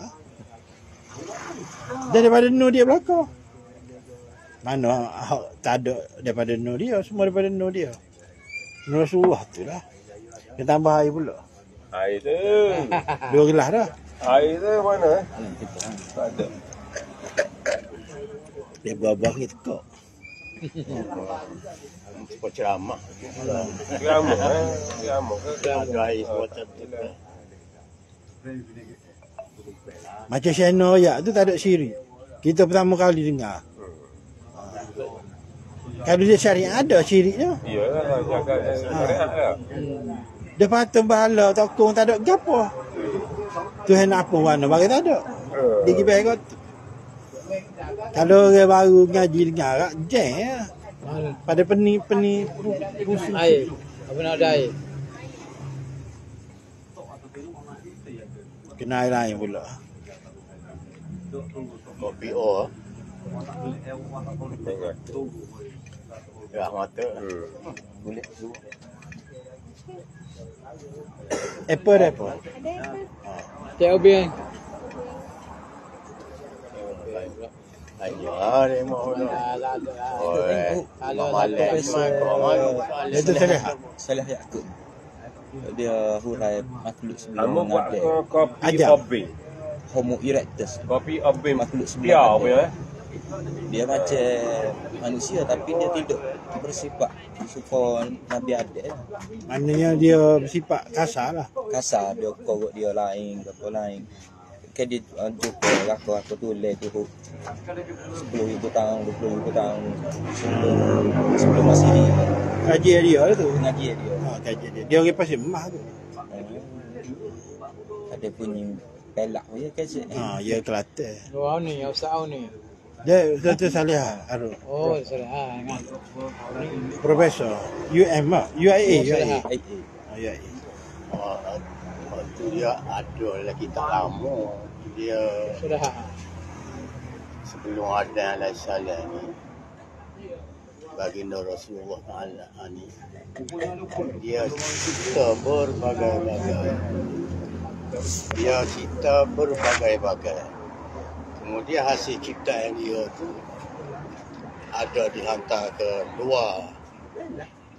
Daripada Nur dia belaka. Mana tak ada daripada Nur dia. Semua daripada Nur dia. Nur Rasulullah tu lah. Dia tambah air pula. Air tu. 2 gelas dah. Air tu mana? Tak ada. Dia buah-buah kita kok. Sebab ceramah. Ceramah Ada air semua tu. Macam channel royak tu tak ada syirik. Kita pertama kali dengar. Kalau dia syariat ada syiriknya. Iyalah, jaga syariat lah. Dia patut bahala tokong tak ada gapo. Tuhan nak apa warna bagi tak ada. Dia pergi bayar tu. Kalau orang baru ngaji dengar rak jeng ya. Pada peni pusing. Air. Apa nak ada air? Kena air lain pula. Kopi O. Ya mata. Boleh tu. Apple dah apa? TOB. Ayah, dia mau dah. Itu salah. Salah Yaqub. Dia hurai makhluk sebelum Kamu buat ada. kopi Ajar. obeng. Homo erectus. Kopi obeng Makhluk sebelum dia ada. apa ya? Dia macam manusia tapi dia tidak bersifat suka Nabi Adam. Maknanya dia bersifat kasar lah. Kasar dia korok dia lain ke apa lain. Kan dia jumpa aku tulis tu 10,000 tahun 20,000 tahun sebelum Masih Kaji dia tu. ngaji dia. Kaji dia. Dia orang pasal emah tu. Ada bunyi pelak ya kecil. Ya Kelantan. Luar ni, Ustaz ni. Dia Dr. Salih Arul. Oh, salah. Ingat. Profesor UM lah. UIA. Salah. UIA. Waktu dia ada lagi tak lama. Dia Sudah. sebelum ada alaihissalam ni. Baginda Rasulullah Ta'ala ni. Dia cipta berbagai-bagai. Dia cipta berbagai-bagai. Kemudian hasil ciptaan dia tu ada dihantar ke luar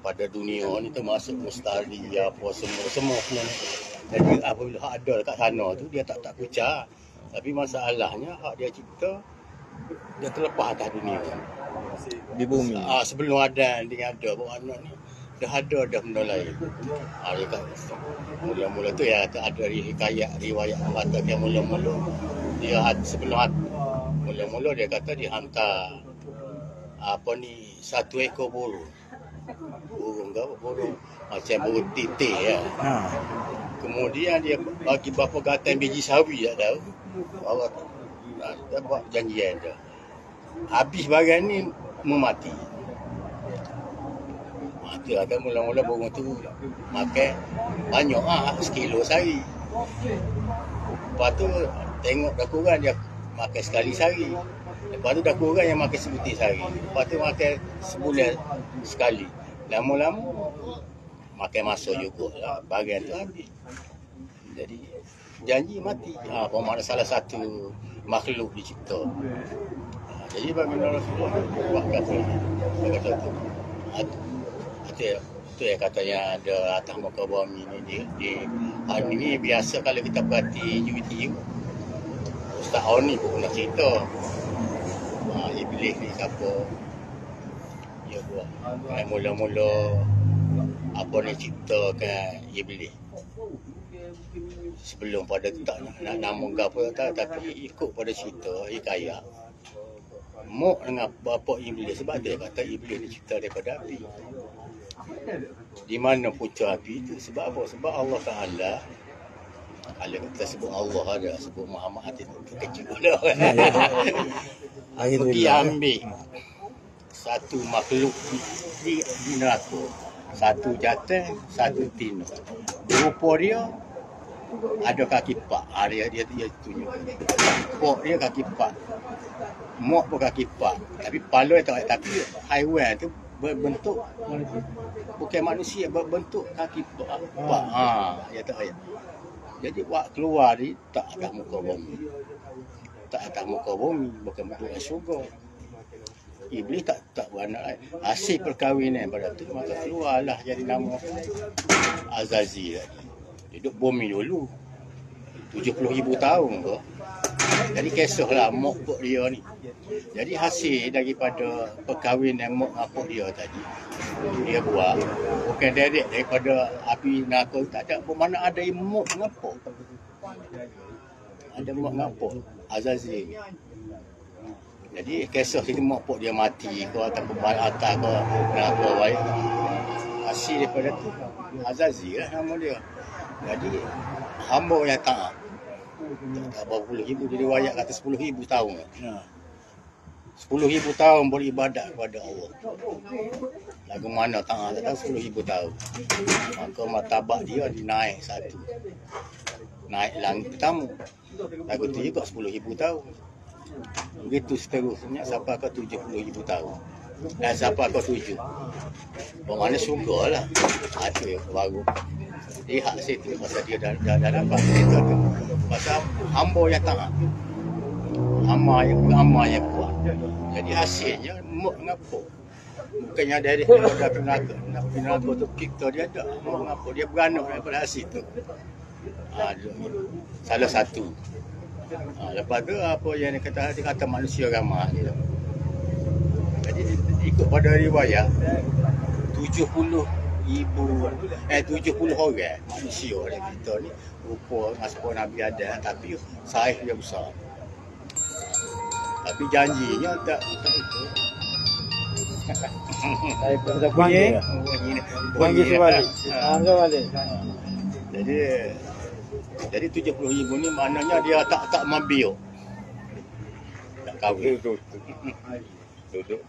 pada dunia ni, termasuk Mustari apa semua. Jadi apabila hak ada dekat sana tu dia tak kucar. Tapi masalahnya hak dia cipta dia terlepas atas dunia. Di bumi. Sebelum ada dia ada bermakna ni dah ada benda lain. Dia kata mula-mula tu ya ada hikayat riwayat mengatakan mula-mula dia sebelum mula-mula dia kata dihantar satu ekor burung Burung ke apa burung? Macam burung titik ya. Kemudian dia bagi berapa gatan biji sawi tak tahu. Allah dah buat janjian dah. Habis barang ni memati. Mati ada mula-mula burung tu makan banyak sekilo sehari. Lepas tu tengok dah kurang dia makan sekali sehari. Lepas tu dah kurang yang makan sebutir sehari. Lepas tu makan sebulan sekali. Lama-lama makan masa jugalah. Bagian tu habis. Jadi janji mati. Bermakna salah satu makhluk dicipta. Jadi bagi Rasulullah buat kata tu. Itu yang katanya ada atas muka bumi ni di hari ni biasa kalau kita perhati YouTube Ustaz Oni pun nak cerita. Iblis ni siapa? Dia buat. Mula-mula apa ni ciptakan Iblis. Sebelum pada tak nak nama apa tak, tapi ikut pada cerita hikayat. Mok dengan bapa Iblis sebab dia kata Iblis ni cipta daripada api. Di mana punca api itu? Sebab apa? Sebab Allah Ta'ala, kalau kita sebut Allah ada, sebut Muhammad itu kecil dah. Pergi ambil satu makhluk di neraka. Satu jantan, satu tino. Rupa dia ada kaki empat. Dia tunjuk. Pok dia kaki empat. Mok pun kaki empat. Tapi kepala tak. Tapi haiwan tu berbentuk bukan manusia, berbentuk kaki empat. Ya tak ayat. Jadi buat keluar ni tak atas muka bumi. Tak atas muka bumi, bukan bentuk syurga. Iblis tak beranak lain. Hasil perkahwinan pada tu maka keluarlah jadi nama Azazi tadi. Hidup bumi dulu 70,000 tahun tu. Jadi kisahlah mok pok dia ni. Jadi hasil daripada perkahwinan mok ngapok dia tadi, dia buat bukan direct daripada api neraka, tak ada. Bermakna ada mok ngapok. Ada mok ngapok Azazi. Jadi kisah sini mok pok dia mati ke ataupun atas ke neraka baik. Hasil daripada tu Azazi lah nama dia. Jadi hamba yang taat. Tak berapa puluh ribu, jadi riwayat kata 10,000 tahun. 10,000 tahun beribadat kepada Allah. Lagu mana taat tak tahu 10,000 tahun. Maka martabat dia dinaik satu. Naik langit pertama. Lagu tu juga 10,000 tahun. Begitu seterusnya sampai ke 70,000 tahun. Dan sampai ke 7. Bermakna syurga lah. Itu yang baru. Lihat situ masa dia dah dapat cerita tu. Pasal hamba yang taat. Hamba yang kuat. Jadi hasilnya mok ngapok. Bukannya dari neraka tu kita dia tak mok ngapok. Dia beranak daripada hasil tu. Salah satu. Lepas tu apa yang dia kata manusia ramah ni. Jadi ikut pada riwayat 70 orang manusia kita ni rupa masuk Nabi Adam, tapi saiz dia besar. Tapi janjinya tak itu. Saya pada bunyi. Bunyi sebalik. Sebalik. Jadi 70,000 ni maknanya dia tak mabiuk. Tak kahwin. Duduk.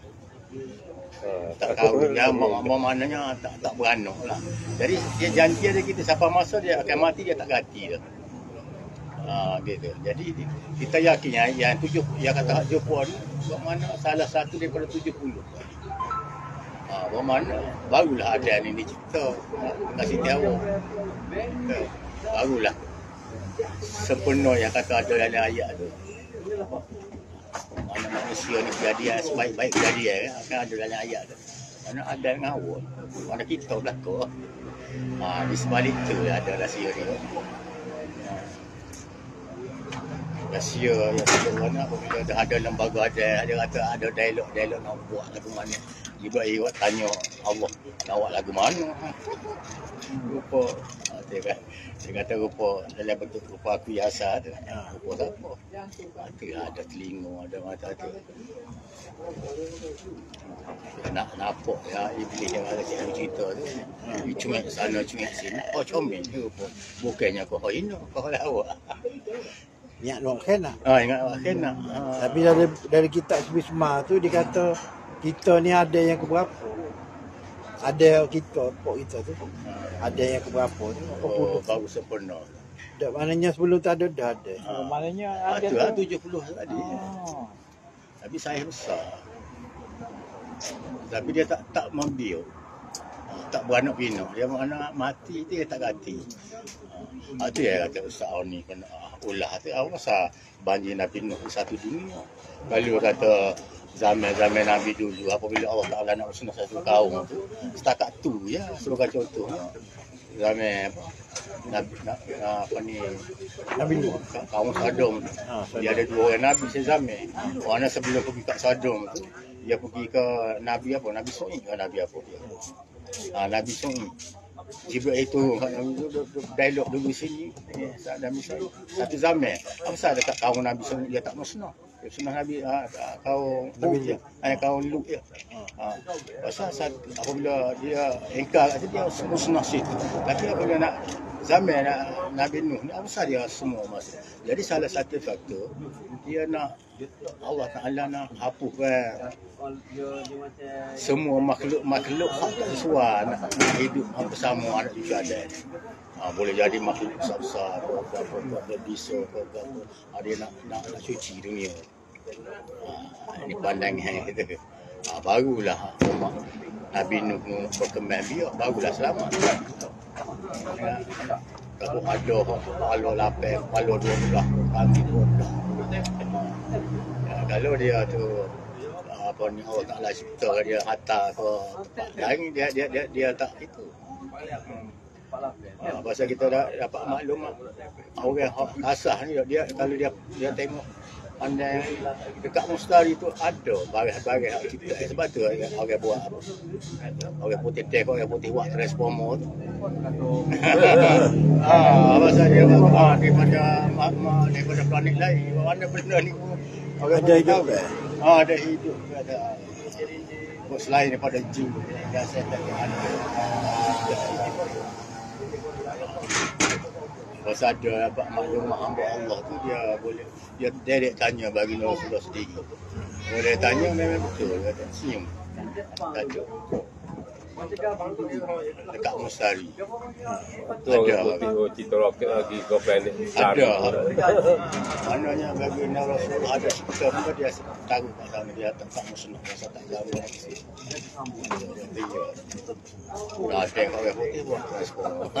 Tak kahwin dia maknanya tak beranak lah. Jadi dia janji ada kita siapa masa dia akan mati dia tak ganti dah. Gitu. Jadi kita yakin yang kata hak jumpa ni bermakna salah satu daripada 70. Bermakna barulah ada ni dicipta kasih tahu. Barulah sempurna yang kata ada dalam ayat tu. Mana manusia ni kejadian sebaik-baik kejadian akan ada dalam ayat tu. Mana ada dengan awal. Mana kita belakang. Di sebalik tu ada rahsia ni. Rahsia yang sebenarnya apabila ada lembaga ada kata ada dialog nak buat lagu mana. Ibu tanya Allah nak buat lagu mana. Rupa Dia kata rupa dalam bentuk rupa aku biasa tu. Rupa tak apa. Ada telinga, ada mata tu. Nak nampak ya iblis yang ada cerita tu. Cuma sana cuma sini. Oh comel tu rupa. Bukannya kau hina, kau lawak. Ingat luar kena. Ingat luar kena. Tapi dari kitab Sebisma tu dia kata kita ni ada yang keberapa? Ada kita, pok kita tu. Ada yang keberapa tu? Baru sempurna. Tak maknanya sebelum tu ada dah ada. Maknanya ada 70 tadi. Tapi saya besar. Tapi dia tak membiuk. Tak beranak pinak. Dia anak mati dia tak ganti. Itu ya kata Ustaz ni kena ulah tu apa banjir Nabi Nuh satu dunia. Kalau kata zaman-zaman Nabi dulu apabila Allah Taala nak musnah satu kaum tu setakat tu ya sebagai contoh. Zaman Nabi Nuh kaum Sodom. Dia ada 2 orang Nabi sezaman. Orang sebelum pergi ke Sodom tu dia pergi ke Nabi apa? Nabi Su'aib ke Nabi apa dia? Nabi Su'aib. Jibril itu dialog dulu sini. Nabi Su'aib satu zaman. Apa sahaja dekat kaum Nabi Su'aib dia tak musnah. Dia musnah Nabi kaum Lut. Kaum Lut ya. Pasal apabila dia engkar kata dia musnah situ. Tapi apabila nak zaman Nabi Nuh ni apa sahaja dia semua masuk. Jadi salah satu faktor dia nak Allah Ta'ala nak hapuskan semua makhluk hak tak sesuai nak hidup bersama anak cucu adik. Boleh jadi makhluk besar-besar apa bisa apa dia nak cuci dunia. Ini pandangan kita. Barulah Nabi Nuh berkembang biak barulah selamat. Kalau ada kepala 8, kepala 12, kaki 12. Kalau dia tu apa ni Allah Taala cipta dia hantar ke tempat lain dia tak itu. Pasal kita dah dapat maklumat orang asah ni dia kalau dia tengok pandai dekat mustari tu ada barang-barang hak cipta sebab tu orang buat apa. Orang putih tek, orang putih buat transformer tu. Pasal dia daripada planet lain. Mana benda ni Orang ada hidup ke? Ada hidup ada. Selain daripada jin dan setan ada. Pasal ada maklumat hamba Allah tu dia boleh dia direct tanya bagi Rasulullah sendiri. Boleh tanya memang betul dia tak senyum. Kata. Dekat Mustari. Tu orang cerita roket lagi ke planet ada. Maknanya bagi Rasulullah ada cerita pun dia tahu kat sana dia tak musnah masa tak jauh lagi. Dia. Dah tengok orang putih buat transport.